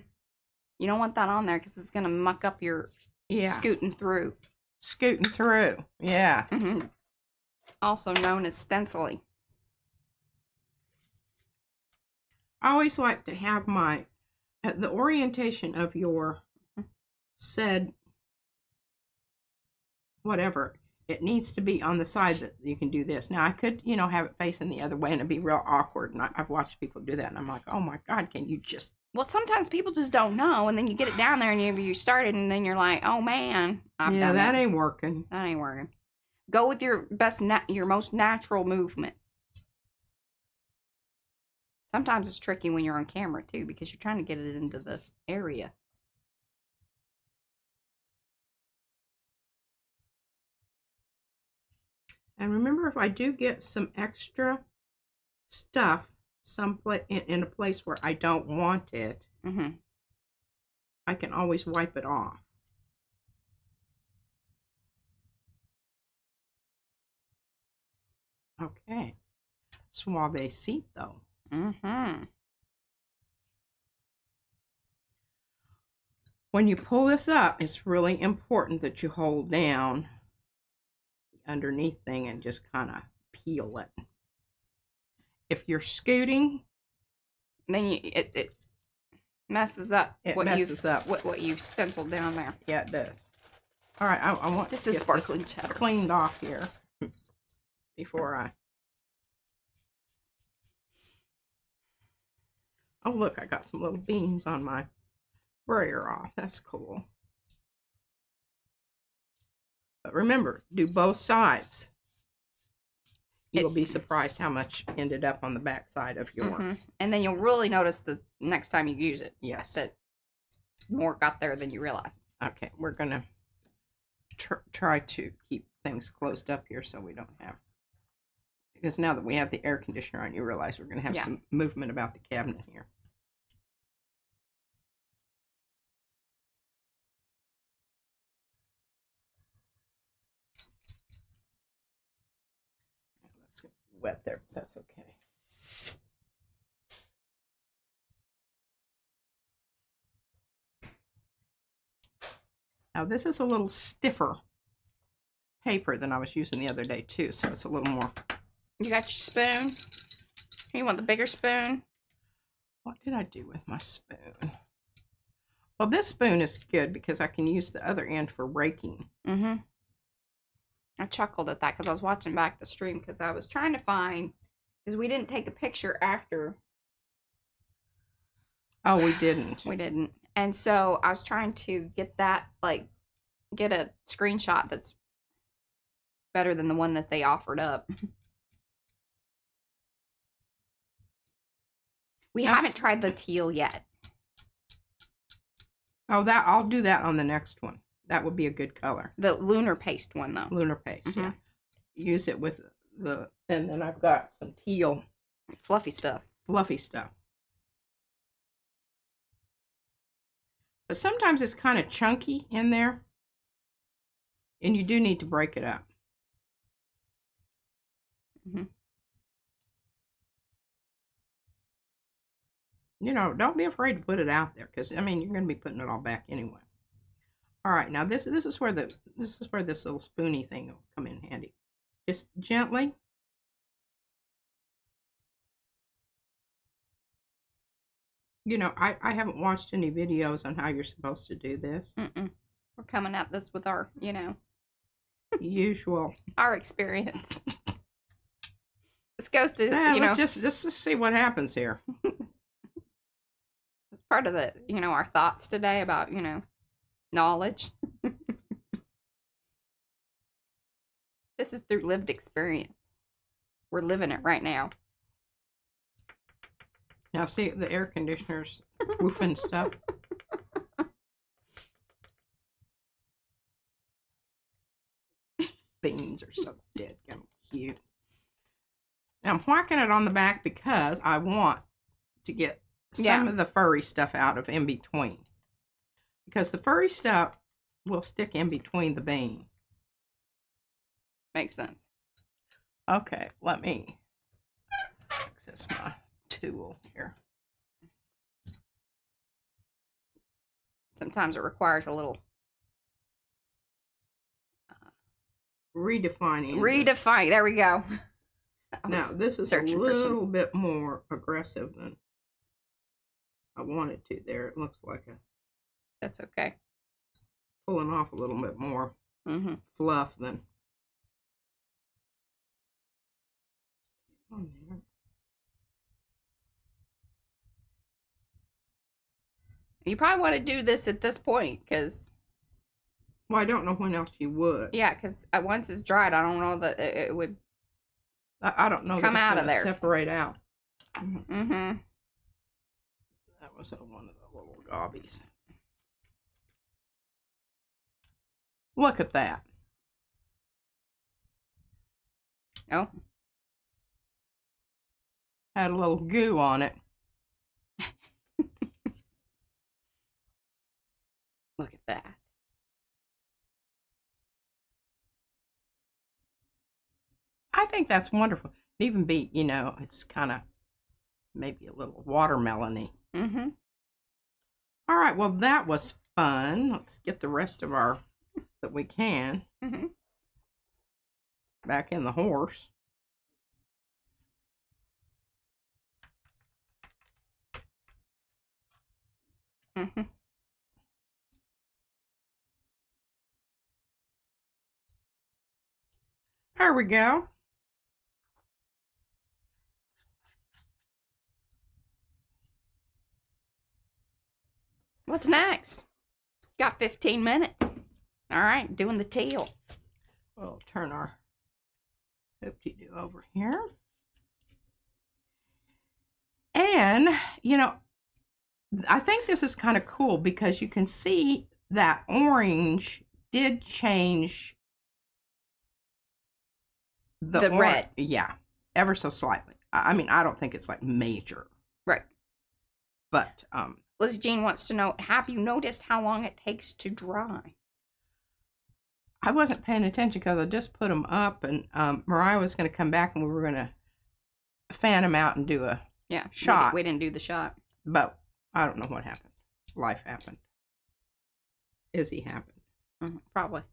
don't want that on there because it's going to muck up your scooting through. Scooting through, yeah. Also known as stenciling. I always like to have the orientation of your said whatever. It needs to be on the side that you can do this. Now, I could, have it facing the other way and it'd be real awkward. And I've watched people do that. And I'm like, oh my God, can you just... Well, sometimes people just don't know. And then you get it down there and you started and then you're like, oh man. That ain't working. That ain't working. Go with your your most natural movement. Sometimes it's tricky when you're on camera too because you're trying to get it into the area. And remember, if I do get some extra stuff in a place where I don't want it, I can always wipe it off. Okay. Suavecito. When you pull this up, it's really important that you hold down the underneath thing and just kind of peel it. If you're scooting, then it messes up. It messes up what you've stenciled down there. Yeah, it does. All right, I want this to is get sparkling this cheddar cleaned off here before I. Oh, look, I got some little beans on my brayer off. That's cool. But remember, do both sides. You'll be surprised how much ended up on the back side of your. And then you'll really notice the next time you use it. Yes. That more got there than you realize. Okay, we're going to try to keep things closed up here so we don't have. Because now that we have the air conditioner on, you realize we're going to have some movement about the cabinet here. Let's get wet there, but that's okay. Now this is a little stiffer paper than I was using the other day too, so it's a little more. You got your spoon? You want the bigger spoon? What did I do with my spoon? Well, this spoon is good because I can use the other end for raking. I chuckled at that because I was watching back the stream because I was trying to find, because we didn't take a picture after. Oh, we didn't. We didn't. And so I was trying to get that, like, get a screenshot that's better than the one that they offered up. We haven't tried the teal yet. Oh, I'll do that on the next one. That would be a good color. The lunar paste one, though. Lunar paste, yeah. Use it with and then I've got some teal. Fluffy stuff. Fluffy stuff. But sometimes it's kind of chunky in there. And you do need to break it up. You know, don't be afraid to put it out there because I mean you're going to be putting it all back anyway. All right, now this is where this little spoony thing will come in handy. Just gently. You know, I haven't watched any videos on how you're supposed to do this. We're coming at this with our, you know, usual our experience. This goes to let's just see what happens here. It's part of the our thoughts today about knowledge. This is through lived experience. We're living it right now. Now see the air conditioner's woofing stuff. Beans are so dead cute. Now I'm whacking it on the back because I want to get some of the furry stuff out of in between. Because the furry stuff will stick in between the bean. Makes sense. Okay, let me access my tool here. Sometimes it requires a little redefining. Redefine. There we go. Now this is a little bit more aggressive than I wanted to. There, it looks like That's okay. Pulling off a little bit more fluff than on there. You probably want to do this at this point because. Well, I don't know when else you would. Yeah, because once it's dried, I don't know that it would. I don't know. Come that it's out of there. Separate out. That was one of the little gobbies. Look at that. Oh. Had a little goo on it. Look at that. I think that's wonderful. Even be, you know, it's kind of maybe a little watermelon-y. Mm-hmm. All right, well, that was fun. Let's get the rest of our, that we can, back in the horse. Mm-hmm. There we go. What's next? Got 15 minutes. All right, doing the tail. We'll turn our hoop-de-doo over here. And, you know, I think this is kind of cool because you can see that orange did change the red. Yeah, ever so slightly. I mean, I don't think it's like major. Right. But, Liz Jean wants to know, have you noticed how long it takes to dry? I wasn't paying attention because I just put them up, and Mariah was going to come back and we were going to fan them out and do a shot. We didn't do the shot. But I don't know what happened. Life happened. Izzy happened. Probably.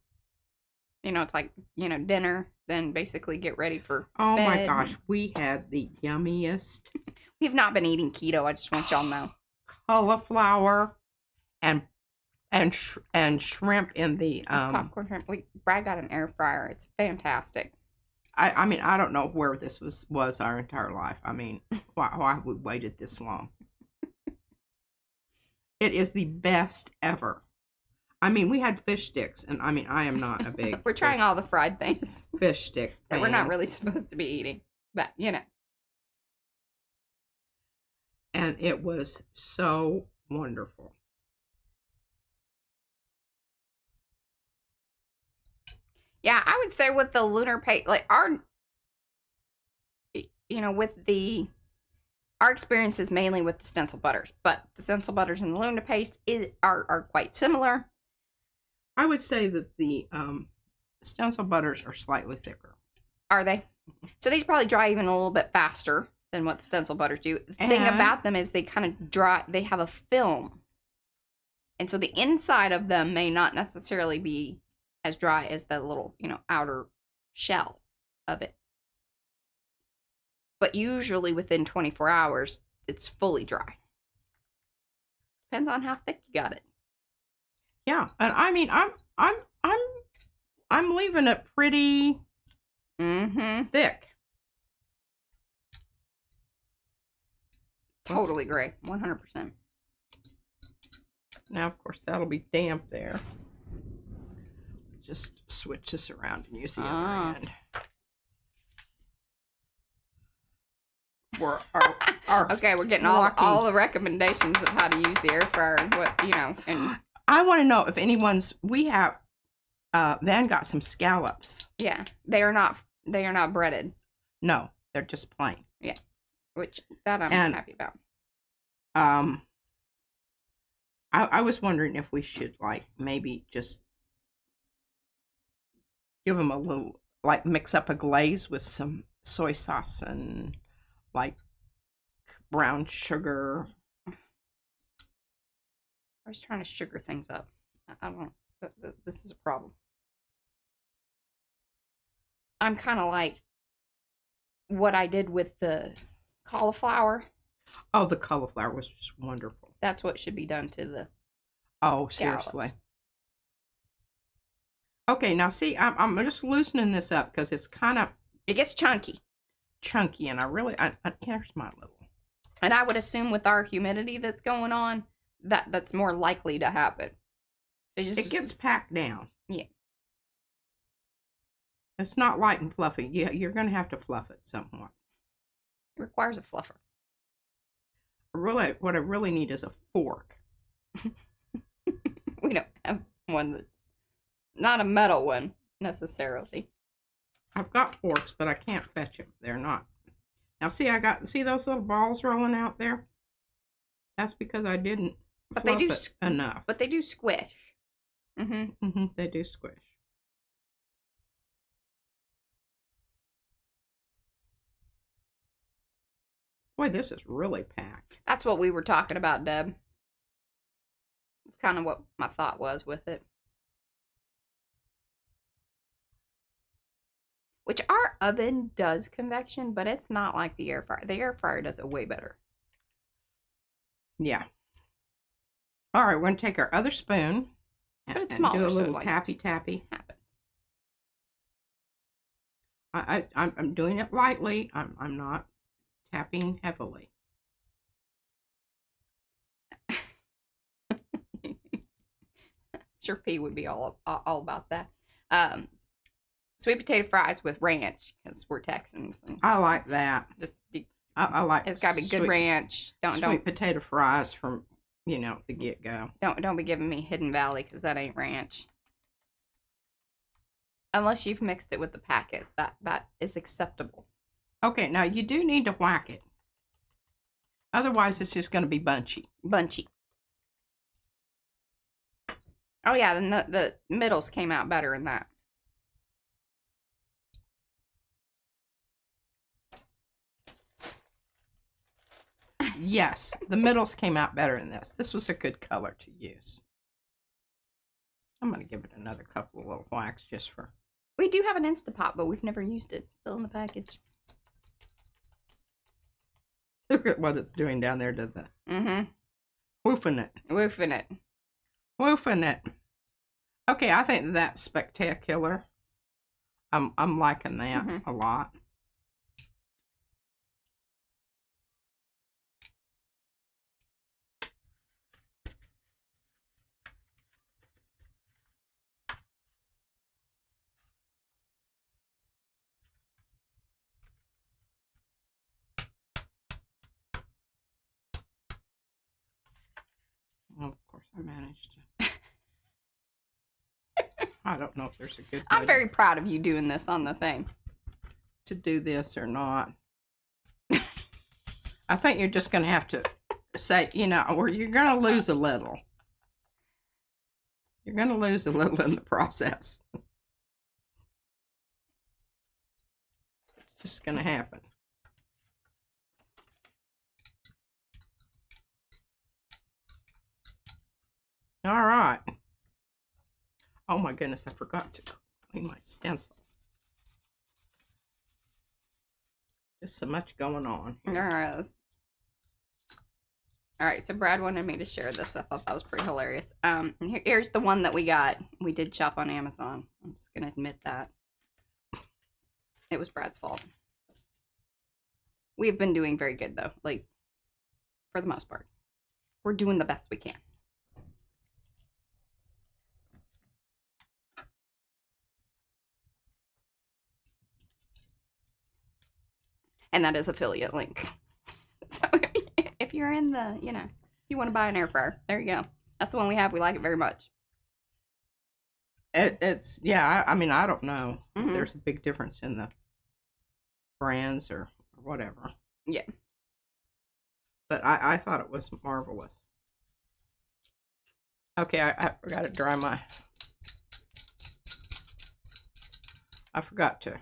You know, it's like, you know, dinner, then basically get ready for Oh bed. my gosh, we had the yummiest. We have not been eating keto, I just want y'all to know. Cauliflower and shrimp in the popcorn shrimp. Brad got an air fryer. It's fantastic. I mean, I don't know where this was our entire life. I mean, why we waited this long. It is the best ever. I mean, we had fish sticks, and I mean, I am not a big We're trying all the fried things fish stick that we're fan. not really supposed to be eating, but you know. And it was so wonderful. Yeah, I would say with the lunar paste, like our, you know, our experience is mainly with the stencil butters, but the stencil butters and the lunar paste are quite similar. I would say that the stencil butters are slightly thicker. Are they? So these probably dry even a little bit faster than what the stencil butters do. The thing about them is they kind of dry, they have a film. And so the inside of them may not necessarily be as dry as the little, you know, outer shell of it. But usually within 24 hours, it's fully dry. Depends on how thick you got it. Yeah, and I mean, I'm leaving it pretty thick. Totally great, 100%. Now, of course, that'll be damp there. Just switch this around and use the other end. Okay, we're getting all the recommendations of how to use the air fryer and what, you know, and I want to know if we have Van got some scallops. Yeah, they are not breaded. No, they're just plain. Yeah, which that I'm happy about. I was wondering if we should like maybe just give them a little, like mix up a glaze with some soy sauce and like brown sugar. I was trying to sugar things up. I don't know. This is a problem. I'm kind of like what I did with the cauliflower. Oh, the cauliflower was just wonderful. That's what should be done to the scallops. Seriously. Okay, now see, I'm just loosening this up because it's kind of... It gets chunky. Chunky, and here's my little... And I would assume with our humidity that's going on, that's more likely to happen. It gets packed down. Yeah. It's not light and fluffy. You're going to have to fluff it somewhat. It requires a fluffer. Really, what I really need is a fork. We don't have one that's not a metal one, necessarily. I've got forks, but I can't fetch them. They're not. Now see those little balls rolling out there? That's because I didn't fluff it enough. But they do squish. They do squish. Boy, this is really packed. That's what we were talking about, Deb. It's kind of what my thought was with it. Which our oven does convection, but it's not like the air fryer. The air fryer does it way better. Yeah. All right, we're going to take our other spoon and do a little tappy. I'm doing it lightly. I'm not tapping heavily. Sure, P would be all about that. Sweet potato fries with ranch because we're Texans. And I like that. I like. It's got to be good ranch. Sweet potato fries from the get go. Don't be giving me Hidden Valley because that ain't ranch. Unless you've mixed it with the packet, that is acceptable. Okay, now you do need to whack it. Otherwise, it's just going to be bunchy. Oh yeah, the middles came out better in that. Yes, the middles came out better in this. This was a good color to use. I'm going to give it another couple of little whacks just for... We do have an Instapot, but we've never used it. Still in the package. Look at what it's doing down there to the... Woofing it. Woofing it. Okay, I think that's spectacular. I'm liking that a lot. Well, of course, I managed to. I don't know if there's a good way I'm very proud of you doing this on the thing. To do this or not. I think you're just going to have to say, or you're going to lose a little. You're going to lose a little in the process. It's just going to happen. All right. Oh my goodness, I forgot to clean my stencil. Just so much going on here. All right, so Brad wanted me to share this. I thought that was pretty hilarious. Here's the one that we got. We did shop on Amazon. I'm just gonna admit that. It was Brad's fault. We've been doing very good though, like for the most part. We're doing the best we can. And that is affiliate link. So if you're in the, you want to buy an air fryer, there you go. That's the one we have. We like it very much. It's yeah. I mean, I don't know if there's a big difference in the brands or whatever. Yeah. But I thought it was marvelous. Okay, I forgot to dry my. I forgot to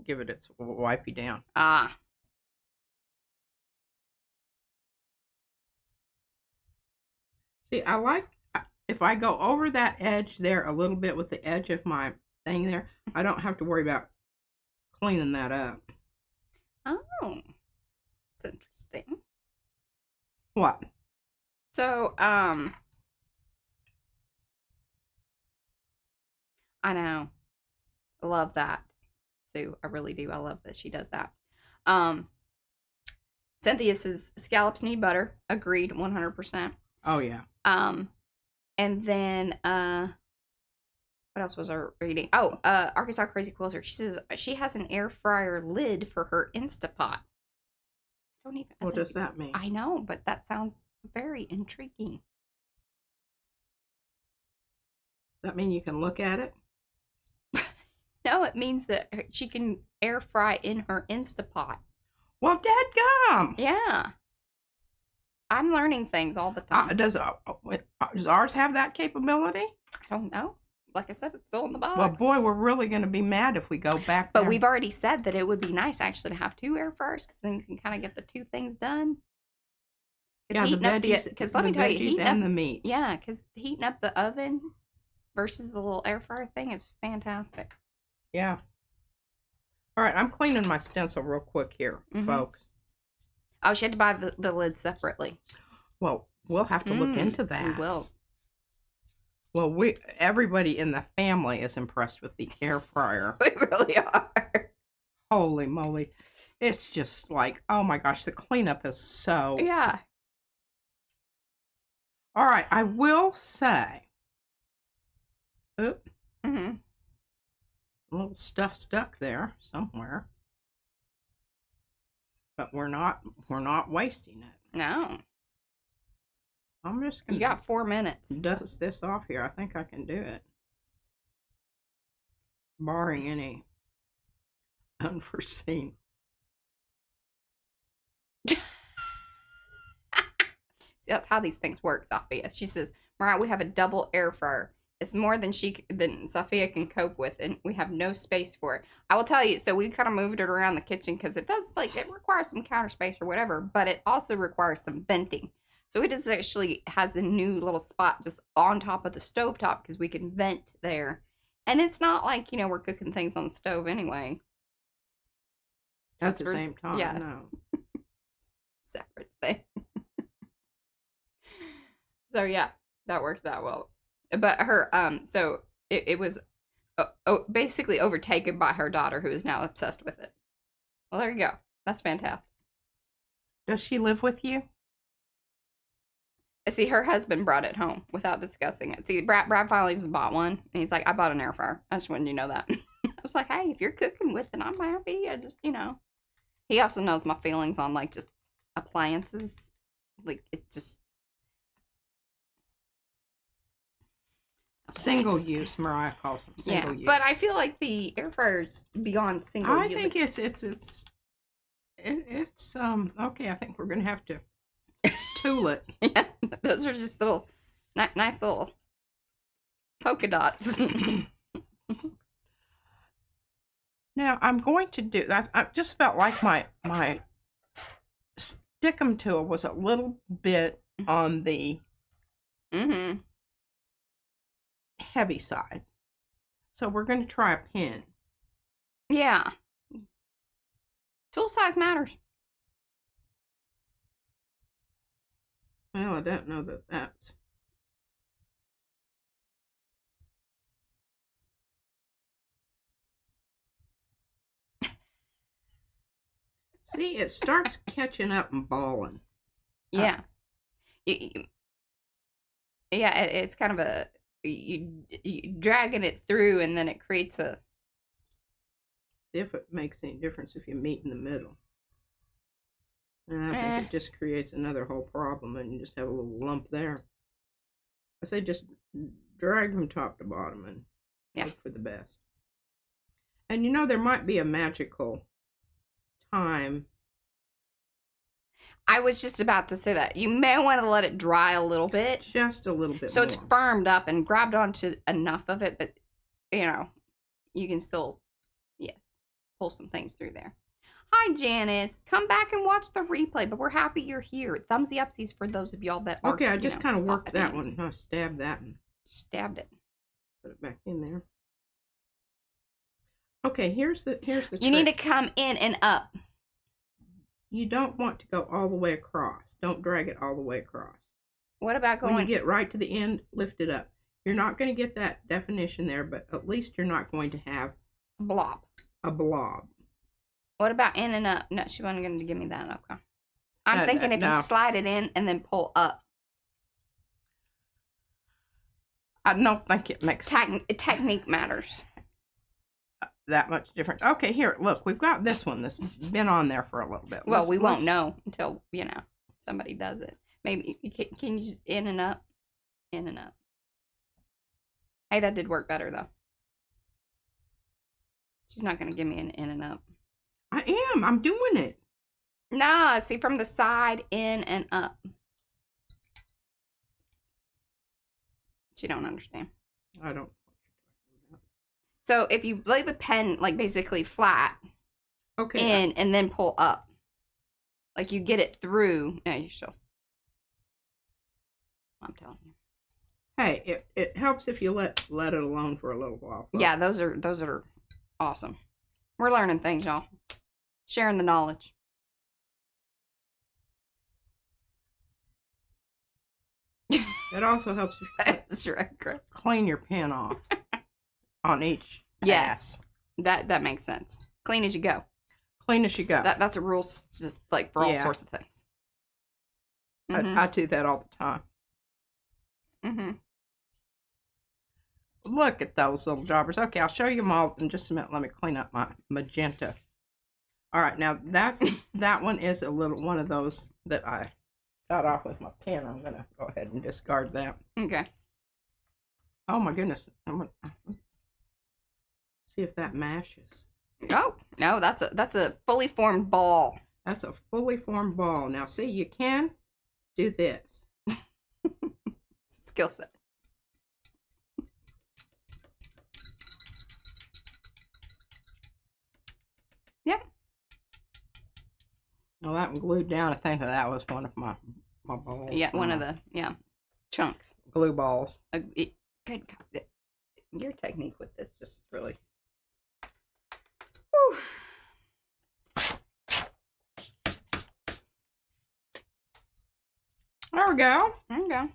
give it its wipey down. Ah. See, I like, if I go over that edge there a little bit with the edge of my thing there, I don't have to worry about cleaning that up. Oh. That's interesting. What? So, I know. I love that. Sue, I really do. I love that she does that. Cynthia says scallops need butter. Agreed, 100%. Oh yeah. And then what else was I reading? Oh, Arkansas Crazy Quilter. She says she has an air fryer lid for her Instapot. What does that mean? I know, but that sounds very intriguing. Does that mean you can look at it? No, it means that she can air fry in her Instapot. Well, dadgum. Yeah. I'm learning things all the time. Does ours have that capability? I don't know. Like I said, it's still in the box. Well, boy, we're really going to be mad if we go back But there. we've already said that it would be nice actually to have 2 air fryers because then you can kind of get the 2 things done. Yeah, the veggies, because let me tell you, heating and up, the meat. Yeah, because heating up the oven versus the little air fryer thing is fantastic. Yeah. All right, I'm cleaning my stencil real quick here, folks. Oh, she had to buy the lid separately. Well, we'll have to look into that. We will. Well, everybody in the family is impressed with the air fryer. We really are. Holy moly. It's just like, oh my gosh, the cleanup is so... Yeah. All right, I will say... Oop. Mm-hmm. A little stuff stuck there somewhere. But we're not wasting it. No. I'm just gonna... You got 4 minutes. Dust this off here. I think I can do it. Barring any unforeseen. That's how these things work, Sophia. She says, Mariah, we have a double air fryer. It's more than Sophia can cope with, and we have no space for it. I will tell you, so we kind of moved it around the kitchen because it requires some counter space or whatever, but it also requires some venting. So it just actually has a new little spot just on top of the stovetop because we can vent there. And it's not like, we're cooking things on the stove anyway. At the same time, yeah. No. Separate thing. So yeah, that works out well. But her, so it was basically overtaken by her daughter, who is now obsessed with it. Well, there you go. That's fantastic. Does she live with you? See, her husband brought it home without discussing it. See, Brad finally just bought one, and he's like, I bought an air fryer. I just wanted you to know that. I was like, hey, if you're cooking with it, I'm happy. I just, He also knows my feelings on, like, just appliances. Like, it just... Single use, Mariah calls them single use. But I feel like the air fryer's beyond single use. I think it's okay. I think we're gonna have to tool it. Yeah, those are just little nice little polka dots. Now I'm going to do. I just felt like my stickum tool was a little bit on the heavy side. So we're going to try a pin. Yeah. Tool size matters. Well, I don't know that that's... See, it starts catching up and balling. Yeah. Yeah, it's kind of a... You dragging it through, and then it creates a... See if it makes any difference if you meet in the middle. And I think it just creates another whole problem, and you just have a little lump there. I say just drag from top to bottom and hope for the best. And there might be a magical time. I was just about to say that. You may want to let it dry a little bit. Just a little bit so more. It's firmed up and grabbed onto enough of it, but, you can still, pull some things through there. Hi, Janice. Come back and watch the replay, but we're happy you're here. Thumbsy upsies for those of y'all that are, okay, I just kind of worked that one. I stabbed that and stabbed it. Put it back in there. Okay, here's the You need to come in and up. You don't want to go all the way across. Don't drag it all the way across. What about going... When you get right to the end, lift it up. You're not going to get that definition there, but at least you're not going to have... A blob. What about in and up? No, she wasn't going to give me that. Okay. I'm thinking if you slide it in and then pull up. I don't think it makes... Technique matters. That much different. Okay, here, look, we've got this one that's been on there for a little bit. Well, we won't know until, somebody does it. Maybe, can you just in and up? In and up. Hey, that did work better, though. She's not going to give me an in and up. I am. I'm doing it. Nah, see from the side, in and up. She don't understand. I don't. So if you lay the pen like basically flat, Okay. in and then pull up, like you get it through. No, you still. I'm telling you. Hey, it helps if you let it alone for a little while. Yeah, those are awesome. We're learning things, y'all. Sharing the knowledge. It also helps you That's right. clean your pen off on each. Yes, that makes sense. Clean as you go. Clean as you go. That's a rule, just like for all sorts of things. I do that all the time. Look at those little jobbers. Okay, I'll show you them all in just a minute. Let me clean up my magenta. All right, now that one is a little one of those that I got off with my pen. I'm gonna go ahead and discard that. Okay. Oh my goodness! I'm gonna see if that mashes. Oh no, that's a fully formed ball. That's a fully formed ball. Now, see, you can do this. Skill set. Yep. Well, that one glued down. I think that was one of my balls. Yeah, one of the chunks. Glue balls. Good God. Your technique with this just really. Whew. There we go. There you go.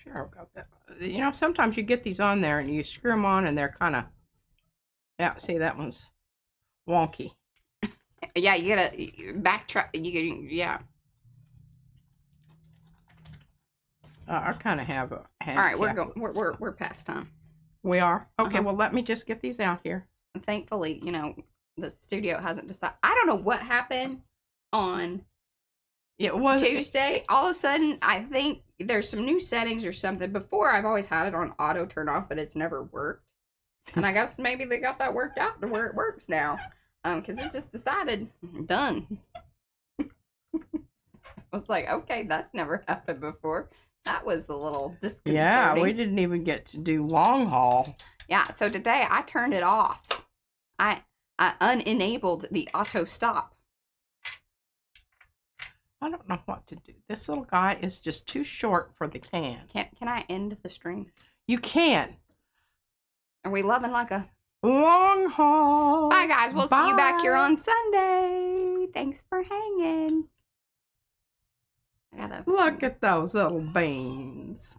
Sure, I've got that. You know, sometimes you get these on there and you screw them on and they're kind of, yeah, see, that one's wonky. Yeah, you gotta backtrack. Yeah. I kind of have a All right, we're past time. We are? Okay, well, let me just get these out here. Thankfully, the studio hasn't decided. I don't know what happened on Tuesday. All of a sudden, I think there's some new settings or something. Before, I've always had it on auto turn off, but it's never worked. And I guess maybe they got that worked out to where it works now. Because it just decided, done. I was like, okay, that's never happened before. That was a little disconcerting. Yeah, we didn't even get to do long haul. Yeah, so today I turned it off. I unenabled the auto stop. I don't know what to do. This little guy is just too short for the can. Can I end the stream? You can. Are we loving like a long haul? Bye, guys. We'll see you back here on Sunday. Thanks for hanging. Look at those little beans.